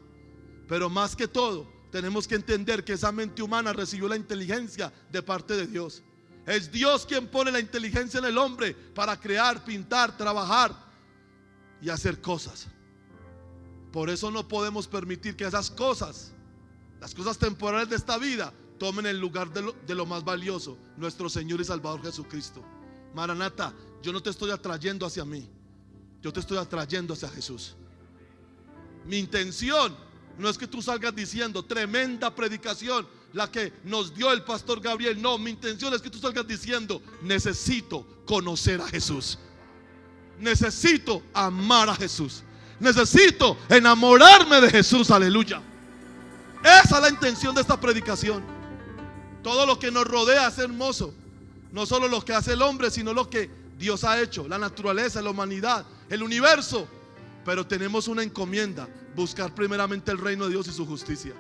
Pero más que todo, tenemos que entender que esa mente humana recibió la inteligencia de parte de Dios. Es Dios quien pone la inteligencia en el hombre para crear, pintar, trabajar y hacer cosas. Por eso no podemos permitir que esas cosas, las cosas temporales de esta vida, tomen el lugar de lo más valioso, nuestro Señor y Salvador Jesucristo. Maranata, yo no te estoy atrayendo hacia mí, yo te estoy atrayendo hacia Jesús. Mi intención no es que tú salgas diciendo: tremenda predicación la que nos dio el pastor Gabriel. No, mi intención es que tú salgas diciendo: necesito conocer a Jesús, necesito amar a Jesús, necesito enamorarme de Jesús. Aleluya. Esa es la intención de esta predicación. Todo lo que nos rodea es hermoso, no solo lo que hace el hombre, sino lo que Dios ha hecho, la naturaleza, la humanidad, el universo. Pero tenemos una encomienda: buscar primeramente el reino de Dios y su justicia.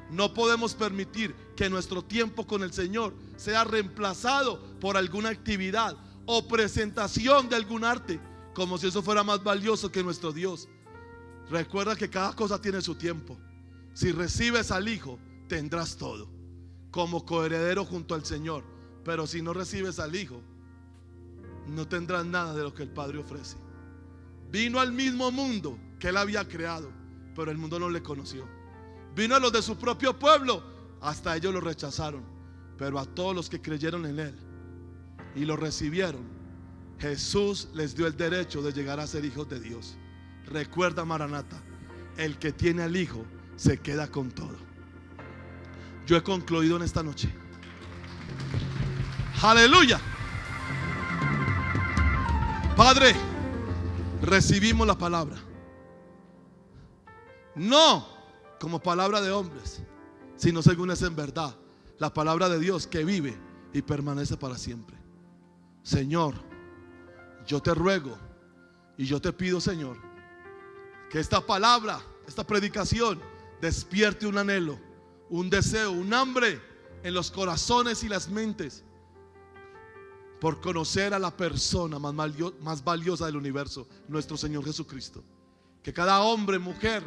No podemos permitir que nuestro tiempo con el Señor sea reemplazado por alguna actividad o presentación de algún arte, como si eso fuera más valioso que nuestro Dios. Recuerda que cada cosa tiene su tiempo. Si recibes al Hijo, tendrás todo como coheredero junto al Señor. Pero si no recibes al Hijo, no tendrás nada de lo que el Padre ofrece. Vino al mismo mundo que Él había creado, pero el mundo no le conoció. Vino a los de su propio pueblo, hasta ellos lo rechazaron. Pero a todos los que creyeron en Él y lo recibieron, Jesús les dio el derecho de llegar a ser hijos de Dios. Recuerda, Maranata, el que tiene al Hijo se queda con todo. Yo he concluido en esta noche. Aleluya. Padre, recibimos la palabra, no como palabra de hombres, sino según es en verdad la palabra de Dios, que vive y permanece para siempre. Señor, yo te ruego y yo te pido, Señor, que esta palabra, esta predicación, despierte un anhelo, un deseo, un hambre en los corazones y las mentes por conocer a la persona más valiosa del universo, nuestro Señor Jesucristo. Que cada hombre, mujer,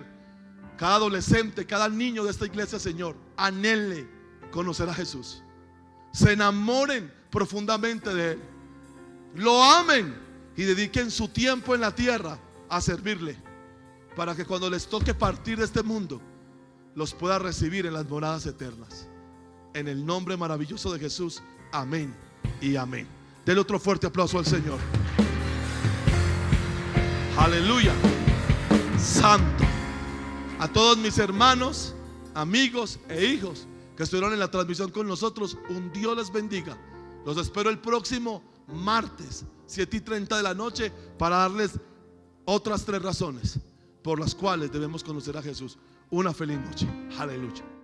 cada adolescente, cada niño de esta iglesia, Señor, anhele conocer a Jesús, se enamoren profundamente de Él, lo amen y dediquen su tiempo en la tierra a servirle, para que cuando les toque partir de este mundo, los pueda recibir en las moradas eternas. En el nombre maravilloso de Jesús, amén y amén. Denle otro fuerte aplauso al Señor. Aleluya. Santo. A todos mis hermanos, amigos e hijos que estuvieron en la transmisión con nosotros, un Dios les bendiga. Los espero el próximo martes 7:30 de la noche para darles otras 3 razones por las cuales debemos conocer a Jesús. Una feliz noche. Aleluya.